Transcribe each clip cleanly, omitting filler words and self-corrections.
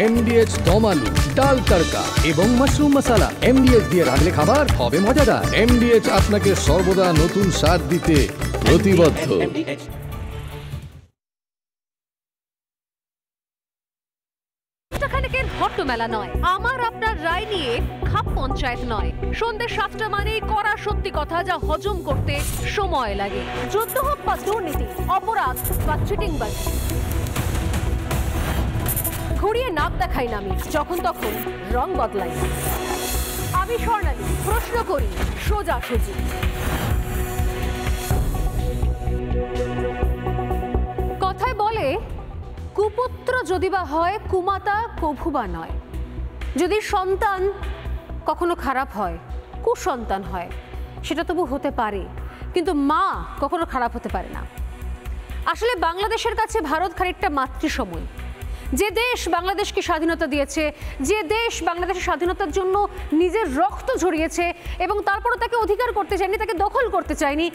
MDH দম আলু, ডাল তড়কা এবং মাশরুম মশলা। MDH দিয়ে রাঁধলে খাবার হবে মজাদার। MDH আপনাকে সর্বদা নতুন স্বাদ দিতে প্রতিবদ্ধ। হট্ট মেলা নয়, আমার আপনার রায় নিয়ে খাপ পঞ্চায়েত নয়। সন্ধ্যে 7টা মানেই করা সত্যি কথা যা হজম করতে সময় লাগে। যুদ্ধ হোক বা দুর্নীতি, অপরাধ বা চিটিংবাজি, ঘুরিয়ে নাক দেখাই না আমি, যখন তখন রং বদলাই। আমি স্বর্ণালী, প্রশ্ন করি সোজাসুজি। কথায় বলে কুপুত্র যদি বা হয় কুমাতা কভুবা নয়। যদি সন্তান কখনো খারাপ হয়, কুসন্তান হয়, সেটা তবু হতে পারে, কিন্তু মা কখনো খারাপ হতে পারে না। আসলে বাংলাদেশের কাছে ভারত খানিকটা মাতৃসময়। যে দেশ বাংলাদেশকে স্বাধীনতা দিয়েছে, যে দেশ বাংলাদেশের স্বাধীনতার জন্য নিজের রক্ত ঝরিয়েছে এবং তারপরে তাকে অধিকার করতে চায়নি, তাকে দখল করতে চায়নি,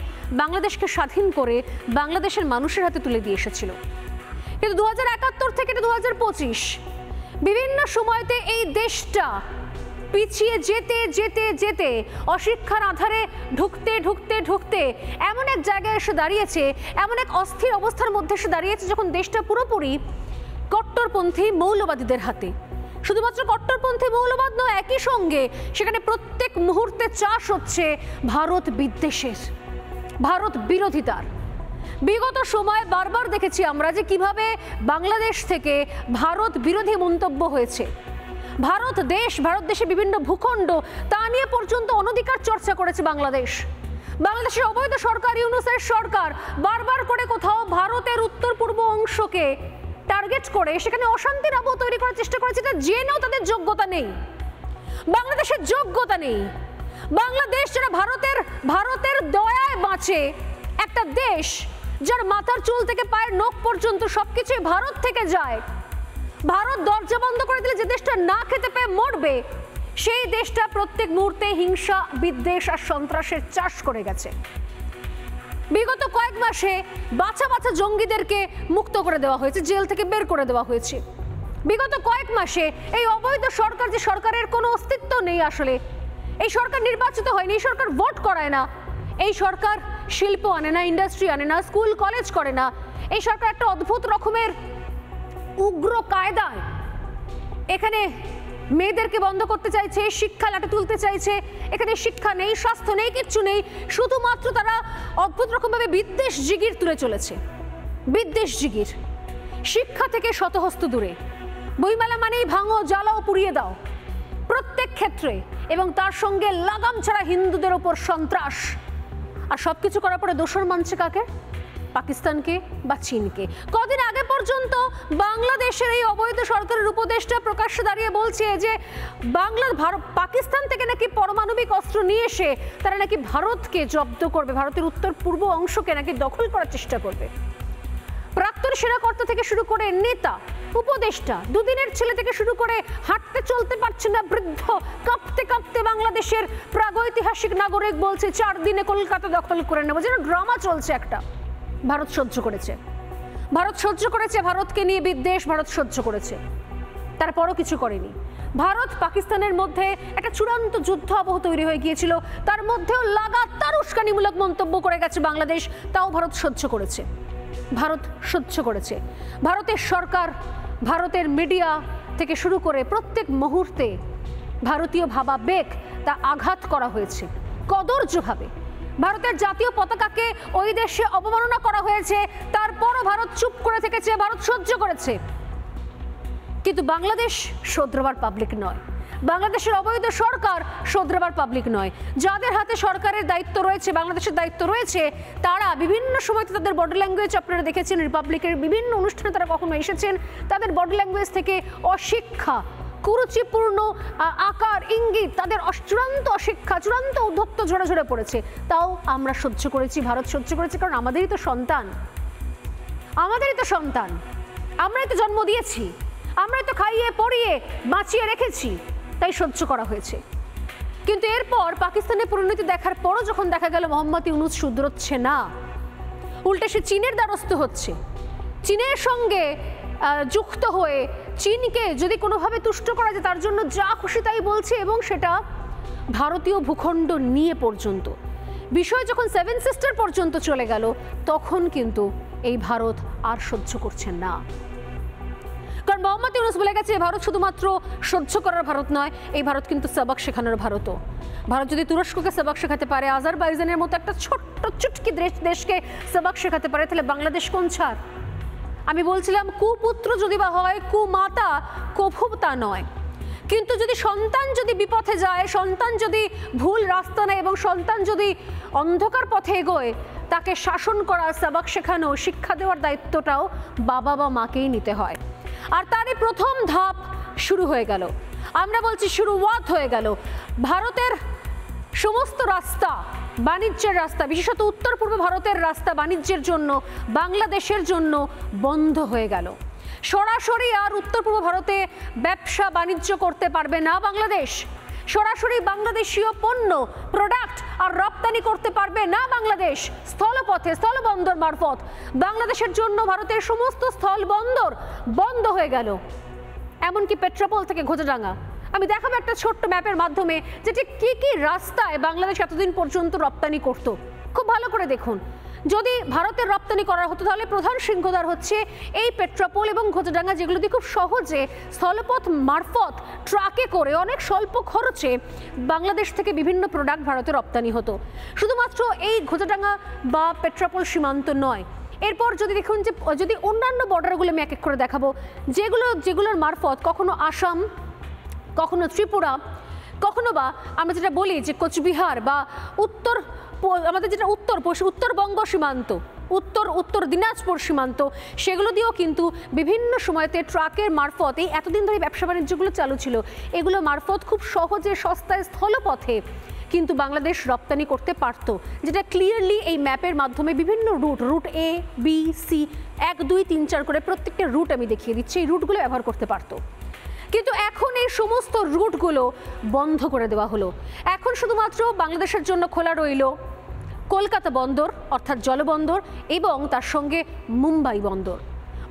বাংলাদেশকে স্বাধীন করে বাংলাদেশের মানুষের হাতে তুলে দিয়ে এসেছিল। কিন্তু 2071 থেকে 2025 বিভিন্ন সময়তে এই দেশটা পিছিয়ে যেতে যেতে যেতে অশিক্ষার আধারে ঢুকতে ঢুকতে ঢুকতে এমন এক জায়গায় এসে দাঁড়িয়েছে, এমন এক অস্থির অবস্থার মধ্যে এসে দাঁড়িয়েছে যখন দেশটা পুরোপুরি কট্টরপন্থী মৌলবাদীদের হাতে। শুধুমাত্র কট্টরপন্থী মৌলবাদ নয়, একই সঙ্গে সেখানে প্রত্যেক মুহূর্তে চাষ হচ্ছে ভারত বিদ্বেষের, ভারত বিরোধিতার। বিগত সময় বারবার দেখেছি আমরা যে কিভাবে বাংলাদেশ থেকে ভারত বিরোধী মন্তব্য হয়েছে। ভারত দেশে বিভিন্ন ভূখণ্ড তা নিয়ে পর্যন্ত অনধিকার চর্চা করেছে বাংলাদেশ। বাংলাদেশের অবৈধ সরকার, ইউনূসের সরকার বারবার করে কোথাও ভারতের উত্তর পূর্ব অংশকে টার্গেট করে সেখানে অশান্তির আবহ তৈরি করার চেষ্টা করেছে, এটা জেনেও তাদের যোগ্যতা নেই, বাংলাদেশের যোগ্যতা নেই। বাংলাদেশ যারা ভারতের দয়ায় বাঁচে, একটা দেশ যার মাথার চুল থেকে পায়ের নখ পর্যন্ত সবকিছুই ভারত থেকে যায়, ভারত দরজা বন্ধ করে দিলে যে দেশটা না খেতে পেয়ে মরবে, সেই দেশটা প্রত্যেক মুহূর্তে হিংসা, বিদ্বেষ আর সন্ত্রাসের চাষ করে গেছে। বিগত কয়েক মাসে বাছা বাছা জঙ্গিদেরকে মুক্ত করে দেওয়া হয়েছে, জেল থেকে বের করে দেওয়া হয়েছে। বিগত কয়েক মাসে এই অবৈধ সরকার, যে সরকারের কোনো অস্তিত্ব নেই, আসলে এই সরকার নির্বাচিত হয়নি, এই সরকার ভোট করায় না, এই সরকার শিল্প আনে না, ইন্ডাস্ট্রি আনে না, স্কুল কলেজ করে না, এই সরকার একটা অদ্ভুত রকমের উগ্র কায়দায় এখানে মেয়েদেরকে বন্ধ করতে চাইছে, শিক্ষা লাটে তুলতে চাইছে। এখানে শিক্ষা নেই, স্বাস্থ্য নেই, কিচ্ছু নেই, শুধুমাত্র তারা অদ্ভুত রকমভাবে বিদ্বেষ জিগির তুলে চলেছে। বিদ্বেষ জিগির, শিক্ষা থেকে শতহস্ত দূরে, বইমেলা মানেই ভাঙো, জ্বালাও, পুড়িয়ে দাও প্রত্যেক ক্ষেত্রে, এবং তার সঙ্গে লাগাম ছাড়া হিন্দুদের ওপর সন্ত্রাস। আর সবকিছু করার পরে দোষর মানছে কাকে? পাকিস্তানকে বা চীনকে। কদিন আগে পর্যন্ত বাংলাদেশের এই অবৈধ সরকারের উপদেষ্টা প্রকাশ্যে দাঁড়িয়ে বলছে যে পাকিস্তান থেকে নাকি পারমাণবিক অস্ত্র নিয়ে এসে তারা নাকি ভারতকে জব্দ করবে, ভারতের উত্তর পূর্ব অংশকে নাকি দখল করার চেষ্টা করবে। প্রাক্তন সেনাকর্তা থেকে শুরু করে নেতা, উপদেষ্টা, দুদিনের ছেলে থেকে শুরু করে হাঁটতে চলতে পারছে না বৃদ্ধ, কাঁপতে কাঁপতে বাংলাদেশের প্রাগৈতিহাসিক নাগরিক বলছে 4 দিনে কলকাতা দখল করে নেব। যেন ড্রামা চলছে একটা। ভারত সহ্য করেছে, ভারত সহ্য করেছে, ভারতকে নিয়ে বিদ্বেষ ভারত সহ্য করেছে, তারপরও কিছু করেনি। ভারত পাকিস্তানের মধ্যে একটা চূড়ান্ত যুদ্ধ আবহ তৈরি হয়ে গিয়েছিল, তার মধ্যেও লাগাতার উস্কানিমূলক মন্তব্য করে গেছে বাংলাদেশ, তাও ভারত সহ্য করেছে। ভারত সহ্য করেছে। ভারতের সরকার, ভারতের মিডিয়া থেকে শুরু করে প্রত্যেক মুহূর্তে ভারতীয় ভাবাবেগ তা আঘাত করা হয়েছে কদর্যভাবে। ভারতের জাতীয় পতাকাকে ওই দেশে অবমাননা করা হয়েছে, তারপরও ভারত চুপ করে থেকেছে, ভারত সহ্য করেছে। কিন্তু বাংলাদেশ শোধরাবার পাবলিক নয়, বাংলাদেশের অবৈধ সরকার শোধরাবার পাবলিক নয়। যাদের হাতে সরকারের দায়িত্ব রয়েছে, বাংলাদেশের দায়িত্ব রয়েছে, তারা বিভিন্ন সময় তাদের বডি ল্যাঙ্গুয়েজ আপনারা দেখেছেন, রিপাবলিকের বিভিন্ন অনুষ্ঠানে তারা কখনো এসেছেন, তাদের বডি ল্যাঙ্গুয়েজ থেকে অশিক্ষা, কুরুচিপূর্ণ আকার ইঙ্গিত, তাদের চূড়ান্ত অশিক্ষা, চূড়ান্ত উদ্ধত্ত ঝরে ঝরে পড়েছে। তাও আমরা সহ্য করেছি, ভারত সহ্য করেছে, কারণ আমাদেরই তো সন্তান, আমাদেরই তো সন্তান, আমরাই তো জন্ম দিয়েছি, আমরাই তো খাইয়ে পড়িয়ে বাঁচিয়ে রেখেছি, তাই সহ্য করা হয়েছে। কিন্তু এরপর পাকিস্তানের পরিণতি দেখার পরও যখন দেখা গেল মোহাম্মদ ইউনূস শুধরোচ্ছে না, উল্টে সে চীনের দ্বারস্থ হচ্ছে, চীনের সঙ্গে যুক্ত হয়ে চীনকে যদি কোনোভাবে তুষ্ট করা যায় তার জন্য যা খুশি তাই বলছে, এবং সেটা ভারতীয় ভূখণ্ড নিয়ে পর্যন্ত। বিষয় যখন সেভেন সিস্টার পর্যন্ত চলে গেল তখন কিন্তু এই ভারত আর সহ্য করছে না। কারণ মোহাম্মদ ইউনূস বলে গেছে ভারত শুধুমাত্র সহ্য করার ভারত নয়, এই ভারত কিন্তু সবক শেখানোর ভারতও। ভারত যদি তুরস্ককে সবক শেখাতে পারে, আজারবাইজানের মতো একটা ছোট্ট চুটকি দেশকে সবক শেখাতে পারে, তাহলে বাংলাদেশ কোন ছাড়? আমি বলছিলাম কুপুত্র যদি বা হয়, কুমাতা কভু তা নয়, কিন্তু যদি সন্তান যদি বিপথে যায়, সন্তান যদি ভুল রাস্তা নেয় এবং সন্তান যদি অন্ধকার পথে এগোয়, তাকে শাসন করা, সবক শেখানো, শিক্ষা দেওয়ার দায়িত্বটাও বাবা বা মাকেই নিতে হয়। আর তারই প্রথম ধাপ শুরু হয়ে গেল, আমরা বলছি শুরুয়াত হয়ে গেল। ভারতের সমস্ত রাস্তা, বাণিজ্যের রাস্তা, বিশেষত উত্তর পূর্ব ভারতের রাস্তা বাণিজ্যের জন্য, বাংলাদেশের জন্য বন্ধ হয়ে গেল। সরাসরি আর উত্তর পূর্ব ভারতে ব্যবসা বাণিজ্য করতে পারবে না বাংলাদেশ। সরাসরি বাংলাদেশীয় পণ্য, প্রোডাক্ট আর রপ্তানি করতে পারবে না বাংলাদেশ। স্থলপথে, স্থলবন্দর মারফত বাংলাদেশের জন্য ভারতের সমস্ত স্থল বন্দর বন্ধ হয়ে গেল, এমনকি পেট্রাপোল থেকে ঘোচাডাঙ্গা। আমি দেখাবো একটা ছোট্ট ম্যাপের মাধ্যমে যেটি কি কি রাস্তায় বাংলাদেশ এতদিন পর্যন্ত রপ্তানি করত। খুব ভালো করে দেখুন, যদি ভারতের রপ্তানি করা হতো তাহলে প্রধান সিংহদ্বার হচ্ছে এই পেট্রাপোল এবং ঘোচাডাঙ্গা, যেগুলো দিয়ে খুব সহজে স্থলপথ মারফত ট্রাকে করে অনেক স্বল্প খরচে বাংলাদেশ থেকে বিভিন্ন প্রোডাক্ট ভারতে রপ্তানি হতো। শুধুমাত্র এই ঘোচাডাঙ্গা বা পেট্রাপোল সীমান্ত নয়, এরপর যদি দেখুন যে যদি অন্যান্য বর্ডারগুলো আমি এক এক করে দেখাবো, যেগুলোর মারফত কখনো আসাম, কখনো ত্রিপুরা, কখনো বা আমরা যেটা বলি যে কোচবিহার বা আমাদের যেটা উত্তরবঙ্গ সীমান্ত, উত্তর দিনাজপুর সীমান্ত, সেগুলো দিয়েও কিন্তু বিভিন্ন সময়তে ট্রাকের মারফত এই এতদিন ধরে ব্যবসা বাণিজ্যগুলো চালু ছিল, এগুলো মারফত খুব সহজে সস্তায় স্থলপথে কিন্তু বাংলাদেশ রপ্তানি করতে পারত, যেটা ক্লিয়ারলি এই ম্যাপের মাধ্যমে বিভিন্ন রুট A, B, C 1, 2, 3, 4 করে প্রত্যেকটা রুট আমি দেখিয়ে দিচ্ছি, এই রুটগুলো ব্যবহার করতে পারতো। কিন্তু এখন এই সমস্ত রুটগুলো বন্ধ করে দেওয়া হলো। এখন শুধুমাত্র বাংলাদেশের জন্য খোলা রইল কলকাতা বন্দর অর্থাৎ জলবন্দর এবং তার সঙ্গে মুম্বাই বন্দর।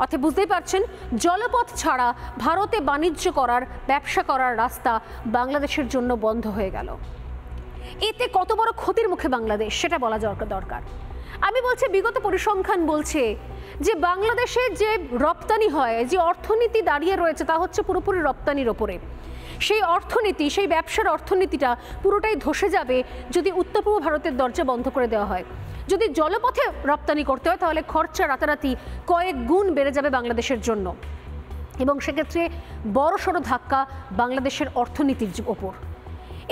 অর্থাৎ বুঝতেই পারছেন, জলপথ ছাড়া ভারতে বাণিজ্য করার, ব্যবসা করার রাস্তা বাংলাদেশের জন্য বন্ধ হয়ে গেল। এতে কত বড় ক্ষতির মুখে বাংলাদেশ সেটা বলা দরকার। আমি বলছি, বিগত পরিসংখ্যান বলছে যে বাংলাদেশে যে রপ্তানি হয়, যে অর্থনীতি দাঁড়িয়ে রয়েছে তা হচ্ছে পুরোপুরি রপ্তানির ওপরে। সেই অর্থনীতি, সেই ব্যবসার অর্থনীতিটা পুরোটাই ধসে যাবে যদি উত্তর পূর্ব ভারতের দরজা বন্ধ করে দেওয়া হয়। যদি জলপথে রপ্তানি করতে হয় তাহলে খরচা রাতারাতি কয়েক গুণ বেড়ে যাবে বাংলাদেশের জন্য, এবং সেক্ষেত্রে বড়সড় ধাক্কা বাংলাদেশের অর্থনীতির ওপর।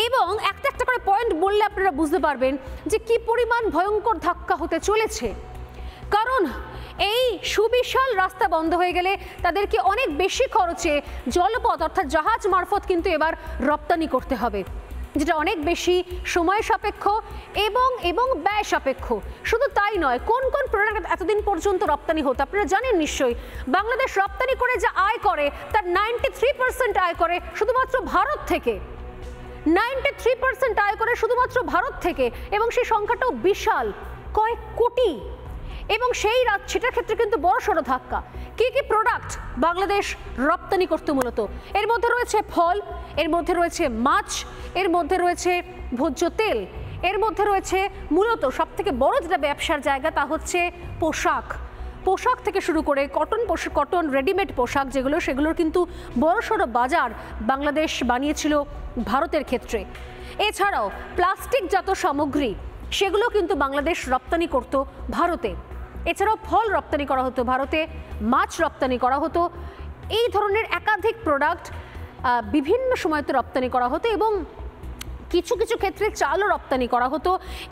এবং একটা একটা করে পয়েন্ট বললে আপনারা বুঝতে পারবেন যে কি পরিমাণ ভয়ঙ্কর ধাক্কা হতে চলেছে। কারণ এই সুবিশাল রাস্তা বন্ধ হয়ে গেলে তাদেরকে অনেক বেশি খরচে জলপথ অর্থাৎ জাহাজ মারফত কিন্তু এবার রপ্তানি করতে হবে, যেটা অনেক বেশি সময় সাপেক্ষ এবং ব্যয় সাপেক্ষ। শুধু তাই নয়, কোন কোন প্রোডাক্ট এতদিন পর্যন্ত রপ্তানি হতো আপনারা জানেন নিশ্চয়ই। বাংলাদেশ রপ্তানি করে যা আয় করে তার 93% আয় করে শুধুমাত্র ভারত থেকে। 93% আয় করে শুধুমাত্র ভারত থেকে, এবং সেই সংখ্যাটাও বিশাল, কয়েক কোটি। এবং সেটার ক্ষেত্রে কিন্তু বড়সড় ধাক্কা। কি কি প্রোডাক্ট বাংলাদেশ রপ্তানি করতে মূলত? এর মধ্যে রয়েছে ফল, এর মধ্যে রয়েছে মাছ, এর মধ্যে রয়েছে ভোজ্য তেল, এর মধ্যে রয়েছে মূলত সবথেকে বড় যেটা ব্যবসার জায়গা তা হচ্ছে পোশাক থেকে শুরু করে কটন রেডিমেড পোশাক সেগুলোর কিন্তু বড়সড় বাজার বাংলাদেশ বানিয়েছিল ভারতের ক্ষেত্রে। এছাড়াও প্লাস্টিকজাত সামগ্রী সেগুলো কিন্তু বাংলাদেশ রপ্তানি করত ভারতে। এছাড়াও ফল রপ্তানি করা হতো ভারতে, মাছ রপ্তানি করা হতো। এই ধরনের একাধিক প্রোডাক্ট বিভিন্ন সময়তে রপ্তানি করা হতো, এবং কিছু কিছু ক্ষেত্রে চালও রপ্তানি করা হতো।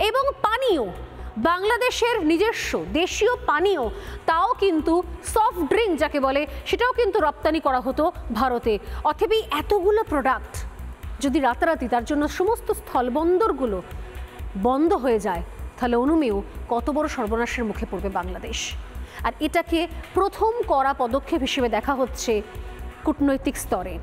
এবং পানীয়, বাংলাদেশের নিজস্ব দেশীয় পানীয়, তাও কিন্তু সফট ড্রিঙ্ক যাকে বলে, সেটাও কিন্তু রপ্তানি করা হতো ভারতে। অতএব এতগুলো প্রোডাক্ট যদি রাতারাতি তার জন্য সমস্ত স্থলবন্দরগুলো বন্ধ হয়ে যায়, তাহলে অনুমেয় কত বড় সর্বনাশের মুখে পড়বে বাংলাদেশ। আর এটাকে প্রথম কড়া পদক্ষেপ হিসেবে দেখা হচ্ছে কূটনৈতিক স্তরে।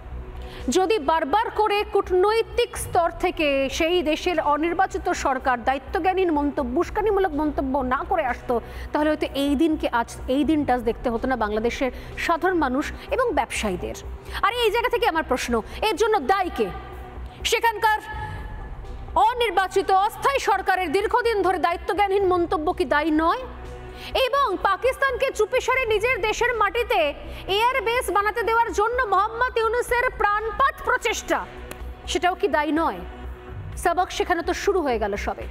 যদি বারবার করে কূটনৈতিক স্তর থেকে সেই দেশের অনির্বাচিত সরকার দায়িত্বজ্ঞানীর মন্তব্য, উস্কানিমূলক মন্তব্য না করে আসতো, তাহলে হয়তো এই দিনটা আজ দেখতে হতো না বাংলাদেশের সাধারণ মানুষ এবং ব্যবসায়ীদের। আর এই জায়গা থেকে আমার প্রশ্ন, এর জন্য দায়ী কে? সেখানকার অনির্বাচিত অস্থায়ী সরকারের দীর্ঘদিন ধরে দায়িত্বজ্ঞানহীন মন্তব্য কি দায়ী নয়? এবং পাকিস্তানকে চুপিসারে নিজের দেশের মাটিতে এয়ার বেস বানাতে দেওয়ার জন্য মোহাম্মদ ইউনূসের প্রাণপাত প্রচেষ্টা, সেটাও কি দায়ী নয়? সবক সেখানে তো শুরু হয়ে গেল সবে।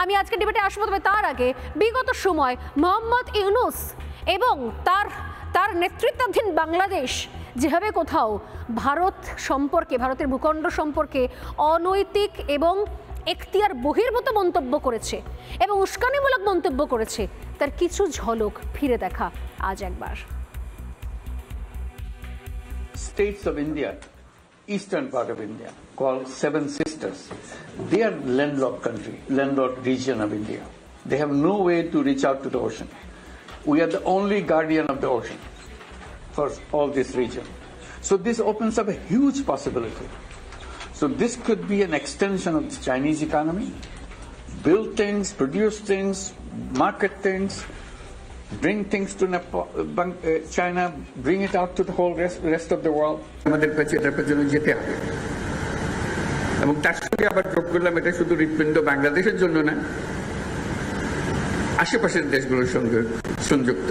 আমি আজকে ডিবেটে আসবো, তবে তার আগে বিগত সময় মোহাম্মদ ইউনূস এবং তার নেতৃত্বাধীন বাংলাদেশ যেভাবে কোথাও ভারত সম্পর্কে, ভারতের ভূখণ্ড সম্পর্কে অনৈতিক এবং এখতিয়ার বহির্ভূত মন্তব্য করেছে এবং উস্কানিমূলক মন্তব্য করেছে, তার কিছু ঝলক ফিরে দেখা আজ একবার। States of India, eastern part of India, called Seven Sisters, they are landlocked country, landlocked region of India. They have no way to reach out to the ocean. We are the only guardian of the ocean for all this region. So this opens up a huge possibility. So this could be an extension of the Chinese economy, build things, produce things, market things, bring things to China, bring it out to the whole rest of the world. আমাদের কাছে এটার পেছনে যেতে হবে। এবং তার সঙ্গে আবার যোগ করলাম, এটা শুধু হৃৎপিণ্ড বাংলাদেশের জন্য না, আশেপাশের দেশগুলোর সঙ্গে সংযুক্ত।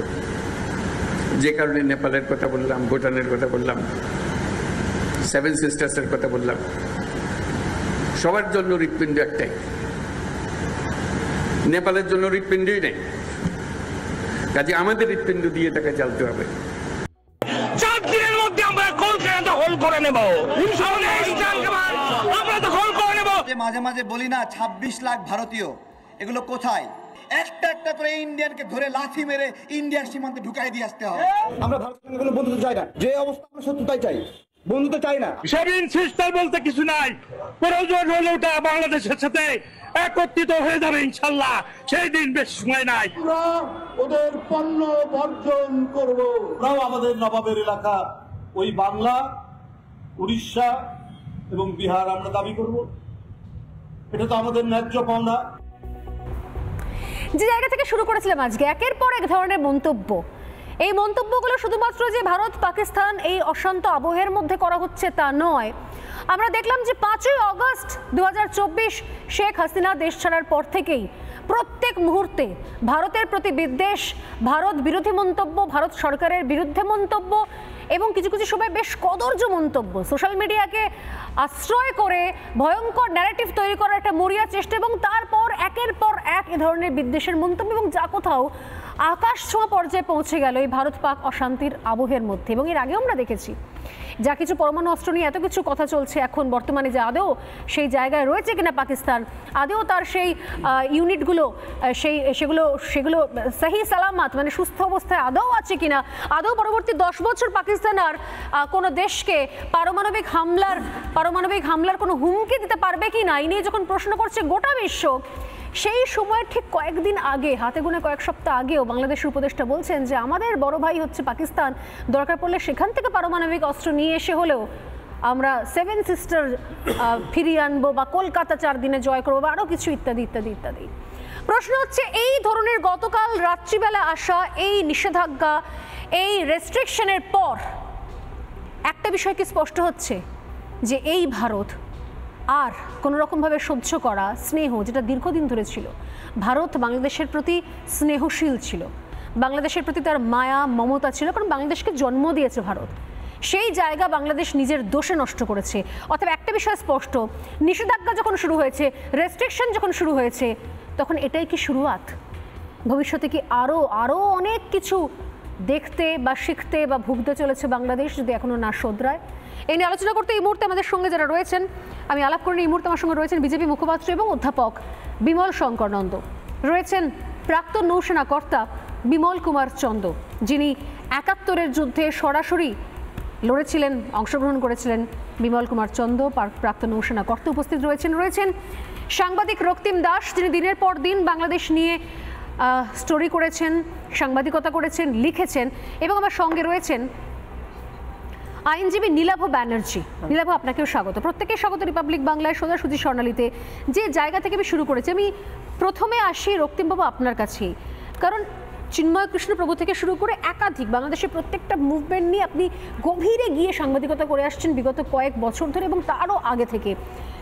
যে কারণে নেপালের কথা বললাম, ভুটানের কথা বললাম, সেভেন সিস্টার্সের কথা বললাম, সবার জন্য হৃৎপিণ্ড একটাই। নেপালের জন্য হৃৎপিণ্ডই নেই, কাজে আমাদের হৃৎপিণ্ড দিয়ে তাকে চালতে হবে। 4 দিনের মধ্যে আমরা কলকাতা হোল করে নেব, আমরা তো হোল করে নেব। মাঝে মাঝে বলি না 26 লাখ ভারতীয়, এগুলো কোথায়? একটা একটা করে ইন্ডিয়ানকে ধরে লাথি মেরে ইন্ডিয়ার সীমান্তে ঢুকাই দিয়ে আসতে হবে। আমরা ভারতের সঙ্গে কোনো বন্ধুত্ব চাই না, যে অবস্থা আমরা শত্রুতাই চাই, বন্ধুত্ব চাই না। সেভেন সিস্টার বলতে কিছু নাই, প্রয়োজন হলে ওটা বাংলাদেশের সাথে একত্রিত হয়ে যাবে ইনশাল্লাহ, সেই দিন বেশি সময় নাই। আমরা ওদের পণ্য বর্জন করব। আমরাও আমাদের নবাবের এলাকা ওই বাংলা, উড়িষ্যা এবং বিহার আমরা দাবি করব, এটা তো আমাদের ন্যায্য পাওনা। যে জায়গা থেকে শুরু করেছিলাম আজকে, একের পর এক ধরনের মন্তব্য, এই মন্তব্যগুলো শুধুমাত্র যে ভারত পাকিস্তান এই অশান্ত আবহের মধ্যে করা হচ্ছে তা নয়। আমরা দেখলাম যে 5ই আগস্ট 2024 শেখ হাসিনা দেশ ছাড়ার পর থেকেই প্রত্যেক মুহূর্তে ভারতের প্রতি বিদ্বেষ, ভারত বিরোধী মন্তব্য, ভারত সরকারের বিরুদ্ধে মন্তব্য এবং কিছু কিছু সময় বেশ কদর্য মন্তব্য, সোশ্যাল মিডিয়াকে আশ্রয় করে ভয়ঙ্কর ন্যারেটিভ তৈরি করার একটা মরিয়া চেষ্টা, এবং তারপর একের পর এক এ ধরনের বিদ্বেষের মন্তব্য, এবং যা কোথাও আকাশ ছোঁয়া পর্যায়ে পৌঁছে গেল এই ভারত পাক অশান্তির আবহের মধ্যে। এবং এর আগেও আমরা দেখেছি যা কিছু পরমাণু অস্ত্র নিয়ে এত কিছু কথা চলছে এখন বর্তমানে, যে আদৌ সেই জায়গায় রয়েছে কিনা পাকিস্তান, আদৌ তার সেই ইউনিটগুলো সেগুলো সহি সালামাত মানে সুস্থ অবস্থায় আদৌ আছে কিনা, আদৌ পরবর্তী 10 বছর পাকিস্তান আর কোনো দেশকে পারমাণবিক হামলার কোনো হুমকি দিতে পারবে কি না, এই নিয়ে যখন প্রশ্ন করছে গোটা বিশ্ব, সেই সময় ঠিক কয়েকদিন আগে, হাতে গোনা কয়েক সপ্তাহ আগেও বাংলাদেশের উপদেষ্টা বলছেন যে আমাদের বড় ভাই হচ্ছে পাকিস্তান, দরকার পড়লে সেখান থেকে পারমাণবিক অস্ত্র নিয়ে এসে হলেও আমরা 7 সিস্টার ফিরিয়ে আনবো, বা কলকাতা 4 দিনে জয় করবো, বা আরও কিছু ইত্যাদি ইত্যাদি ইত্যাদি। প্রশ্ন হচ্ছে, এই ধরনের গতকাল রাত্রিবেলা আসা এই নিষেধাজ্ঞা, এই রেস্ট্রিকশনের পর একটা বিষয় কি স্পষ্ট হচ্ছে, যে এই ভারত আর কোনো রকমভাবে সহ্য করা স্নেহ, যেটা দীর্ঘদিন ধরে ছিল, ভারত বাংলাদেশের প্রতি স্নেহশীল ছিল, বাংলাদেশের প্রতি তার মায়া মমতা ছিল, কারণ বাংলাদেশকে জন্ম দিয়েছে ভারত, সেই জায়গা বাংলাদেশ নিজের দোষে নষ্ট করেছে। অতএব একটা বিষয় স্পষ্ট, নিষেধাজ্ঞা যখন শুরু হয়েছে, রেস্ট্রিকশন যখন শুরু হয়েছে, তখন এটাই কি শুরুয়াত? ভবিষ্যতে কি আরও অনেক কিছু দেখতে বা শিখতে বা ভুগতে চলেছে বাংলাদেশ, যদি এখনো না শোধরায়? এই নিয়ে আলোচনা করতে এই মুহূর্তে আমাদের সঙ্গে যারা রয়েছেন, আমি আলাপ করি, এই মুহূর্তে আমার সঙ্গে রয়েছেন বিজেপি মুখপাত্র এবং অধ্যাপক বিমল শঙ্কর নন্দ, রয়েছেন প্রাক্তন নৌসেনা কর্তা বিমল কুমার চন্দ, যিনি 71-এর যুদ্ধে সরাসরি লড়েছিলেন, অংশগ্রহণ করেছিলেন। বিমল কুমার চন্দ প্রাক্তন নৌসেনা কর্তা উপস্থিত রয়েছেন সাংবাদিক রক্তিম দাস, যিনি দিনের পর দিন বাংলাদেশ নিয়ে স্টোরি করেছেন, সাংবাদিকতা করেছেন, লিখেছেন, এবং আমার সঙ্গে রয়েছেন আইনজীবী নীলাভ ব্যানার্জি। নীলাভ, আপনাকেও স্বাগত। প্রত্যেকের স্বাগত রিপাবলিক বাংলায় সোজাসুজি স্বর্ণালীতে। যে জায়গা থেকে আমি শুরু করেছি, আমি প্রথমে আসি রক্তিমবাবু আপনার কাছেই, কারণ চিন্ময় কৃষ্ণ প্রভু থেকে শুরু করে একাধিক বাংলাদেশের প্রত্যেকটা মুভমেন্ট নিয়ে আপনি গভীরে গিয়ে সাংবাদিকতা করে আসছেন বিগত কয়েক বছর ধরে এবং তারও আগে থেকে।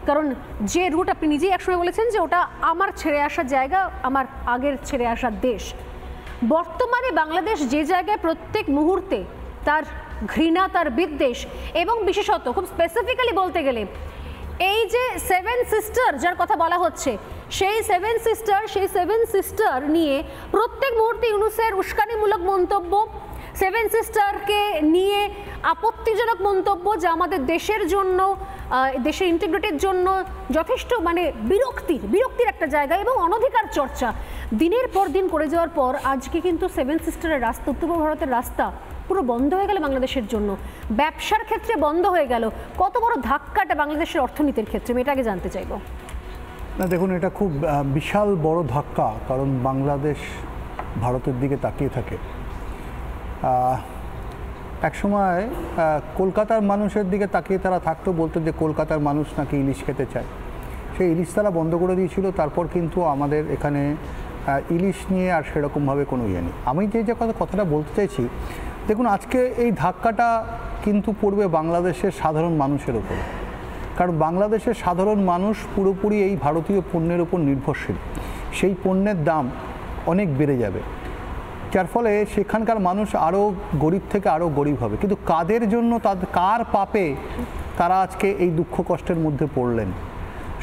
কারণ যে রুট আপনি নিজেই একসময় বলেছেন যে ওটা আমার ছেড়ে আসার জায়গা, আমার আগের ছেড়ে আসার দেশ। বর্তমানে বাংলাদেশ যে জায়গায় প্রত্যেক মুহূর্তে তার ঘৃণা, তার বিদ্বেষ এবং বিশেষত খুব স্পেসিফিক্যালি বলতে গেলে এই যে 7 সিস্টার যার কথা বলা হচ্ছে, সেই 7 সিস্টার নিয়ে প্রত্যেক মুহূর্তে ইউনূসের উস্কানিমূলক মন্তব্য, 7 সিস্টারকে নিয়ে আপত্তিজনক মন্তব্য যা আমাদের দেশের জন্য, দেশের ইন্টিগ্রিটির জন্য যথেষ্ট মানে বিরক্তির একটা জায়গা, এবং অনধিকার চর্চা দিনের পর দিন করে যাওয়ার পর আজকে কিন্তু 7 সিস্টারের রাস্তা, উত্তর পূর্ব ভারতের রাস্তা পুরো বন্ধ হয়ে গেল বাংলাদেশের জন্য, ব্যবসার ক্ষেত্রে বন্ধ হয়ে গেল। কত বড় ধাক্কাটা বাংলাদেশের অর্থনীতির ক্ষেত্রে, আমি এটা আগে জানতে চাইব। না দেখুন, এটা খুব বিশাল বড় ধাক্কা, কারণ বাংলাদেশ ভারতের দিকে তাকিয়ে থাকে। একসময় কলকাতার মানুষের দিকে তাকিয়ে তারা থাকতো, বলতো যে কলকাতার মানুষ নাকি ইলিশ খেতে চায়, সেই ইলিশ তারা বন্ধ করে দিয়েছিল। তারপর কিন্তু আমাদের এখানে ইলিশ নিয়ে আর সেরকমভাবে কোনো ইয়ে নেই। আমি যে কথাটা বলতে চাইছি, দেখুন আজকে এই ধাক্কাটা কিন্তু পড়বে বাংলাদেশের সাধারণ মানুষের উপর, কারণ বাংলাদেশের সাধারণ মানুষ পুরোপুরি এই ভারতীয় পণ্যের উপর নির্ভরশীল। সেই পণ্যের দাম অনেক বেড়ে যাবে, যার ফলে সেখানকার মানুষ আরও গরিব থেকে আরও গরিব হবে। কিন্তু কাদের জন্য, কার পাপে তারা আজকে এই দুঃখ কষ্টের মধ্যে পড়লেন?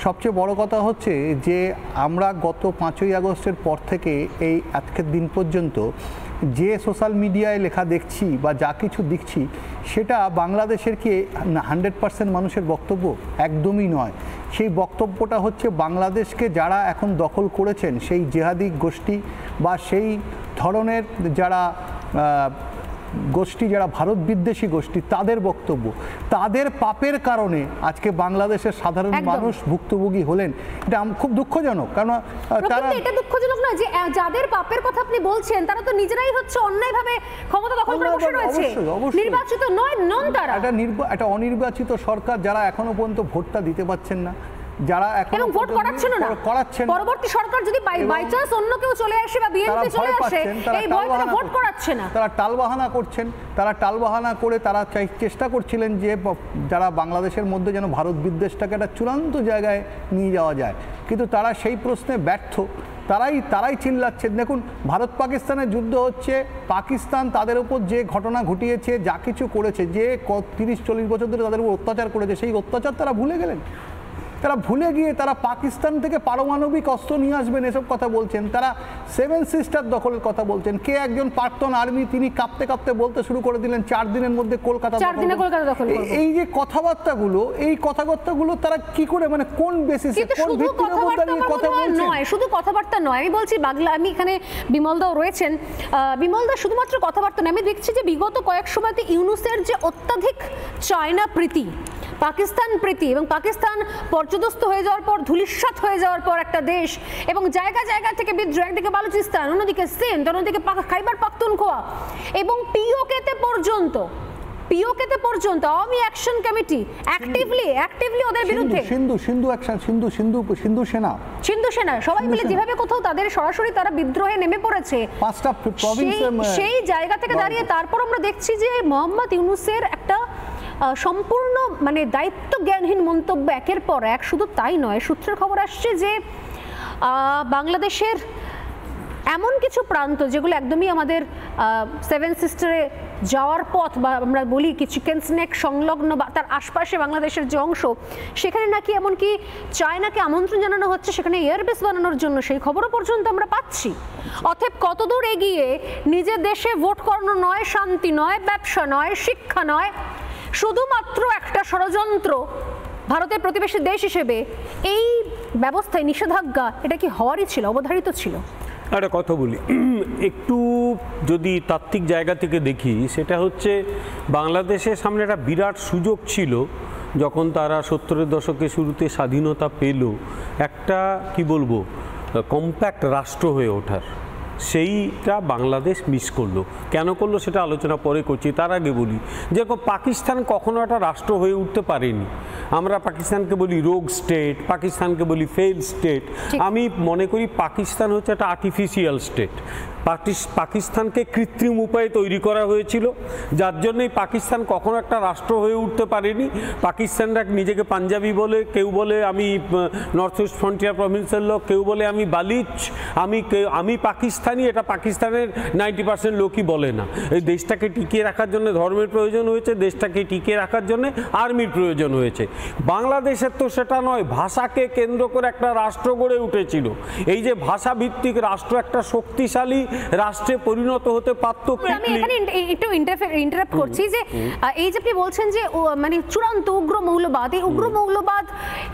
সবচেয়ে বড় কথা হচ্ছে যে আমরা গত 5ই আগস্টের পর থেকে এই আজকের দিন পর্যন্ত যে সোশ্যাল মিডিয়ায় লেখা দেখছি বা যা কিছু দেখছি, সেটা বাংলাদেশের কি 100% মানুষের বক্তব্য? একদমই নয়। সেই বক্তব্যটা হচ্ছে বাংলাদেশকে যারা এখন দখল করেছেন, সেই জেহাদি গোষ্ঠী বা সেই ধরনের যারা গোষ্ঠী, যারা ভারত বিদ্বেষী গোষ্ঠী, তাদের বক্তব্য। তাদের পাপের কারণে আজকে বাংলাদেশের সাধারণ মানুষ ভুক্তভোগী হলেন। এটা খুব দুঃখজনক, কারণ তারা, এটা দুঃখজনক নয় যে যাদের পাপের কথা আপনি বলছেন তারা তো নিজেরাই হচ্ছে অন্যায়ভাবে ক্ষমতা দখল করে বসে রয়েছে, নির্বাচিত নন তারা। একটা অনির্বাচিত সরকার যারা এখনো পর্যন্ত ভোটটা দিতে পারছেন না, যারা এখন ভোট করাচ্ছেন না, পরবর্তী সরকার যদি বাই চান্স অন্য কেউ চলে আসে বা বিএনপি চলে আসে, এই ভয় করে ভোট করাচ্ছে না। তারা টালবাহানা করছেন, তারা টালবাহানা করে তারা চেষ্টা করছিলেন যে যারা বাংলাদেশের মধ্যে যেন ভারত বিদ্বেষটাকে একটা চূড়ান্ত জায়গায় নিয়ে যাওয়া যায়, কিন্তু তারা সেই প্রশ্নে ব্যর্থ। তারাই চিল্লাচ্ছেন। দেখুন, ভারত পাকিস্তানের যুদ্ধ হচ্ছে, পাকিস্তান তাদের উপর যে ঘটনা ঘটিয়েছে, যা কিছু করেছে, যে 30-40 বছর ধরে তাদের উপর অত্যাচার করেছে, সেই অত্যাচার তারা ভুলে গেলেন। তারা ভুলে গিয়ে তারা পাকিস্তান থেকে পারমাণবিক অস্ত্র নিয়ে আসবেন এসব কথা বলছেন। তারা 7 সিস্টার দখলের কথা বলছেন। কে একজন প্রাক্তন আর্মি, তিনি কাঁপতে কাঁপতে বলতে শুরু করে দিলেন 4 দিনের মধ্যে কলকাতা দখল। এই যে কথাবার্তাগুলো, এই কথাবার্তাগুলো তারা কি করে, মানে কোন বেসিসে, কোন ভিত্তির উপর দাঁড়িয়ে কথা বলছেন? শুধু কথাবার্তা নয়, আমি বলছি বাংলা, আমি এখানে বিমলদাও রয়েছেন, বিমলদা শুধুমাত্র কথাবার্তা নয়, আমি দেখছি যে বিগত কয়েক সময়তে ইউনূসের যে অত্যাধিক চায়না প্রীতি, পাকিস্তান প্রীতি এবং পাকিস্তান পর্যদস্ত হয়ে যাওয়ার পর, ধূলিসাৎ হয়ে যাওয়ার পর একটা দেশ, এবং জায়গা জায়গা থেকে বিদ্রোহ, একদিকে বালুচিস্তান, অন্যদিকে সিন্ধ, অন্যদিকে খাইবার পাখতুনখোয়া এবং পিওকেতে পর্যন্ত আওয়ামী অ্যাকশন কমিটি অ্যাক্টিভলি ওদের বিরুদ্ধে, সিন্ধু সেনা সবাই মিলে যেভাবে কোথাও তাদের সরাসরি তারা বিদ্রোহে নেমে পড়েছে, সেই জায়গা থেকে দাঁড়িয়ে তারপর আমরা দেখছি যে মোহাম্মদ ইউনূসের একটা সম্পূর্ণ মানে দায়িত্ব জ্ঞানহীন মন্তব্য একের পর এক। শুধু তাই নয়, সূত্রের খবর আসছে যে বাংলাদেশের এমন কিছু প্রান্ত যেগুলো একদমই আমাদের 7 সিস্টারে যাওয়ার পথ, বা আমরা বলি কি চিকেন স্নেক সংলগ্ন বা তার আশপাশে বাংলাদেশের যে অংশ, সেখানে নাকি এমনকি চায়নাকে আমন্ত্রণ জানানো হচ্ছে সেখানে এয়ারবেস বানানোর জন্য, সেই খবরও পর্যন্ত আমরা পাচ্ছি। অতএব কতদূর এগিয়ে নিজের দেশে ভোট করানো নয়, শান্তি নয়, ব্যবসা নয়, শিক্ষা নয়, শুধুমাত্র একটা ষড়যন্ত্র ভারতের প্রতিবেশী দেশ হিসেবে এই ব্যবস্থায় নিষেধাজ্ঞা, এটা কি হওয়ারই ছিল, অবধারিত ছিল? একটা কথা বলি, একটু যদি তাত্ত্বিক জায়গা থেকে দেখি, সেটা হচ্ছে বাংলাদেশের সামনে একটা বিরাট সুযোগ ছিল যখন তারা 70-এর দশকের শুরুতে স্বাধীনতা পেল, একটা কি বলবো কম্প্যাক্ট রাষ্ট্র হয়ে ওঠার। সেইটা বাংলাদেশ মিস করলো। কেন করলো সেটা আলোচনা পরে করছি, তার আগে বলি যেরকম পাকিস্তান কখনো একটা রাষ্ট্র হয়ে উঠতে পারেনি। আমরা পাকিস্তানকে বলি রোগ স্টেট, পাকিস্তানকে বলি ফেল স্টেট। আমি মনে করি পাকিস্তান হচ্ছে একটা আর্টিফিশিয়াল স্টেট। পাকিস্তানকে কৃত্রিম উপায়ে তৈরি করা হয়েছিল, যার জন্যই পাকিস্তান কখনো একটা রাষ্ট্র হয়ে উঠতে পারেনি। পাকিস্তানরা নিজেকে পাঞ্জাবি বলে, কেউ বলে আমি নর্থ ইস্ট ফ্রন্টিয়ার প্রভিন্সের লোক, কেউ বলে আমি বালিচ, আমি পাকিস্তানি। এটা পাকিস্তানের 90% লোকই বলে না। এই দেশটাকে টিকিয়ে রাখার জন্য ধর্মের প্রয়োজন হয়েছে, দেশটাকে টিকিয়ে রাখার জন্য আর্মির প্রয়োজন হয়েছে। বাংলাদেশের তো সেটা নয়, ভাষাকে কেন্দ্র করে একটা রাষ্ট্র গড়ে উঠেছিল। এই যে ভাষাভিত্তিক রাষ্ট্র একটা শক্তিশালী রাষ্ট্রে পরিণত হতে পারত। আমি এখানে একটু ইন্টারাপ্ট করছি যে এই যে আপনি বলছেন যে মানে চূড়ান্ত উগ্র মৌলবাদ, এই উগ্র মৌলবাদ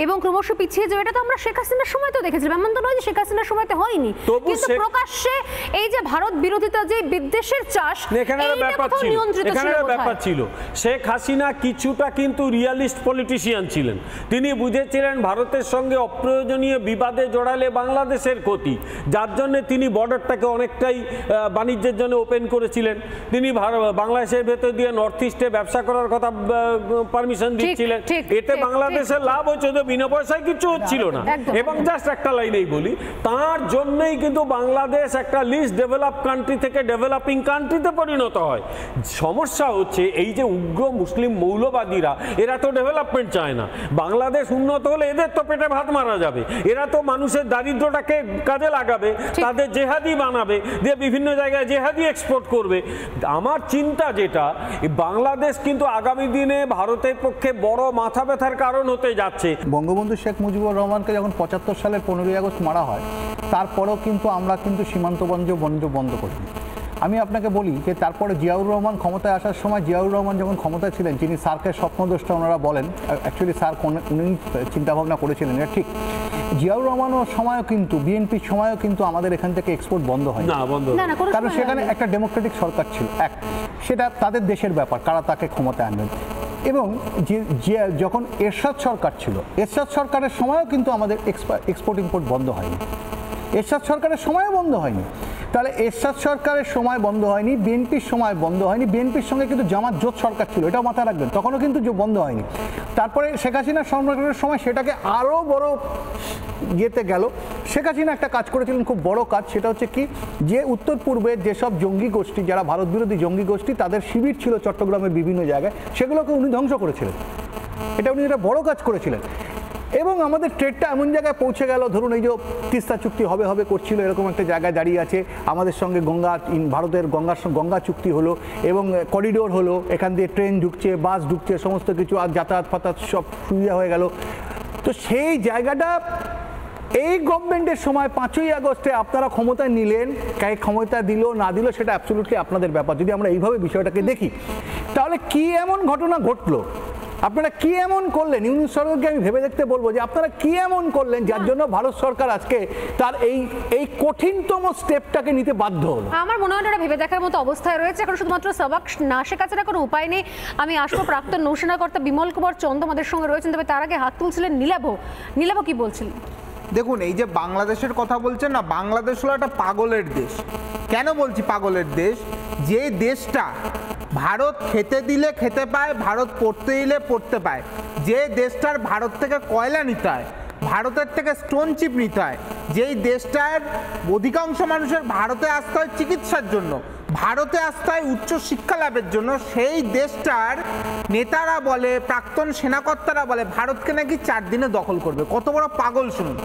এবং ক্রমশ পিছিয়ে যাওয়া, এটা তো আমরা শেখ হাসিনার সময় তো দেখেছিলাম। এমন তো নয় যে শেখ হাসিনার সময় তো হয়নি, কিন্তু প্রকাশ্যে এই যে ভারত বিরোধিতা, যে বিদ্বেষের চাষ, এখানে ব্যাপার ছিল। শেখ হাসিনা কিছুটা কিন্তু রিয়ালিস্ট পলিটিশিয়ান ছিলেন। তিনি বুঝেছিলেন ভারতের সঙ্গে অপ্রয়োজনীয় বিবাদে জড়ালে বাংলাদেশের ক্ষতি, যার জন্য তিনি বর্ডারটাকে অনেকটাই বাণিজ্যের জন্য ওপেন করেছিলেন। তিনি বাংলাদেশের ভেতর দিয়ে নর্থ ইস্টে ব্যবসা করার কথা পারমিশন দিচ্ছিলেন। এতে বাংলাদেশের লাভ হচ্ছে, বিনা পয়সায় কিছু হচ্ছিল না। এবং জাস্ট একটা লাইনেই বলি, তার জন্যই কিন্তু বাংলাদেশ একটা লিস্ট ডেভেলপ কান্ট্রি থেকে ডেভেলপিং কান্ট্রিতে পরিণত হয়। সমস্যা হচ্ছে এই যে উগ্র মুসলিম মৌলবাদীরা, এরা তো ডেভেলপমেন্ট চায় না। বাংলাদেশ উন্নত হলে এদের তো পেটে ভাত মারা যাবে। এরা তো মানুষের দারিদ্রটাকে কাজে লাগাবে, তাদের জেহাদি বানাবে, দিয়ে বিভিন্ন জায়গায় জেহাদি এক্সপোর্ট করবে। আমার চিন্তা যেটা, বাংলাদেশ কিন্তু আগামী দিনে ভারতের পক্ষে বড় মাথা ব্যথার কারণ হতে যাচ্ছে। বঙ্গবন্ধু শেখ মুজিবুর রহমানকে যখন 75 সালের 15ই আগস্ট মারা হয়, তারপরেও কিন্তু আমরা কিন্তু সীমান্ত বন্ধ করিনি। আমি আপনাকে বলি যে তারপরে জিয়াউর রহমান ক্ষমতায় আসার সময়, জিয়াউর রহমান যখন ক্ষমতায় ছিলেন, যিনি স্যারকে স্বপ্নদ্রষ্টা ওনারা বলেন, অ্যাকচুয়ালি স্যার উনি চিন্তাভাবনা করেছিলেন, এটা ঠিক। জিয়াউর রহমানের সময়ও কিন্তু, বিএনপির সময়ও কিন্তু আমাদের এখান থেকে এক্সপোর্ট বন্ধ হয় না, কারণ সেখানে একটা ডেমোক্রেটিক সরকার ছিল। সেটা তাদের দেশের ব্যাপার, কারা তাকে ক্ষমতায় আনবেন। এবং যখন এরশাদ সরকার ছিল, এরশাদ সরকারের সময়ও কিন্তু আমাদের এক্সপোর্ট ইম্পোর্ট বন্ধ হয়নি। এরশাদ সরকারের সময়ও বন্ধ হয়নি। তাহলে এরশাদ সরকারের সময় বন্ধ হয়নি, বিএনপির সময় বন্ধ হয়নি। বিএনপির সঙ্গে কিন্তু জামাত জোট সরকার ছিল, এটাও মাথায় রাখবেন, তখনও কিন্তু বন্ধ হয়নি। তারপরে শেখ হাসিনার সরকারের সময় সেটাকে আরও বড় ইয়েতে গেল। শেখ হাসিনা একটা কাজ করেছিলেন, খুব বড় কাজ, সেটা হচ্ছে কি, যে উত্তর পূর্বের যেসব জঙ্গি গোষ্ঠী, যারা ভারত বিরোধী জঙ্গি গোষ্ঠী, তাদের শিবির ছিল চট্টগ্রামের বিভিন্ন জায়গায়, সেগুলোকে উনি ধ্বংস করেছিলেন। এটা উনি একটা বড় কাজ করেছিলেন। এবং আমাদের ট্রেডটা এমন জায়গায় পৌঁছে গেল, ধরুন এই যে তিস্তা চুক্তি হবে করছিল, এরকম একটা জায়গায় দাঁড়িয়ে আছে, আমাদের সঙ্গে ভারতের গঙ্গা চুক্তি হলো এবং করিডোর হলো, এখান দিয়ে ট্রেন ঢুকছে, বাস ঢুকছে, সমস্ত কিছু, আর যাতায়াত সব সুবিধা হয়ে গেল। তো সেই জায়গাটা এই গভর্নমেন্টের সময় 5ই আগস্টে আপনারা ক্ষমতায় নিলেন, ক্ষমতা দিল না দিল সেটা অ্যাবসলিউটলি আপনাদের ব্যাপার। যদি আমরা এইভাবে বিষয়টাকে দেখি, তাহলে কি এমন ঘটনা ঘটলো, আপনারা কি এমন করলেন? ইউনিট সরকারকে আমি ভেবে দেখতে বলবো যে আপনারা কি এমন করলেন যার জন্য ভারত সরকার আজকে তার এই কঠিনতম স্টেপটাকে নিতে বাধ্য হলো। আমার মনে হয় এটা ভেবে দেখার মতো অবস্থায় রয়েছে। এখন শুধুমাত্র সবাক না শেখা ছাড়া কোনো উপায় নেই। আমি আসবো প্রাক্তন নৌসেনা কর্তা বিমল কুমার চন্দ আমাদের সঙ্গে রয়েছেন, তবে তার আগে হাত তুলছিলেন নীলাভ কি বলছিলেন? দেখুন, এই যে বাংলাদেশের কথা বলছেন না, বাংলাদেশ হলো একটা পাগলের দেশ। কেন বলছি পাগলের দেশ? যে দেশটা ভারত খেতে দিলে খেতে পায়, ভারত পড়তে দিলে পড়তে পায়, যে দেশটার ভারত থেকে কয়লা নিতে হয়, ভারতের থেকে স্টোন চিপ নিতে হয়, যেই দেশটার অধিকাংশ মানুষের ভারতে আসতে হয় চিকিৎসার জন্য, ভারতে আসতে হয় উচ্চ শিক্ষা লাভের জন্য, সেই দেশটার নেতারা বলে, প্রাক্তন সেনাকর্তারা বলে ভারতকে নাকি 4 দিনে দখল করবে। কত বড় পাগল শুনুন!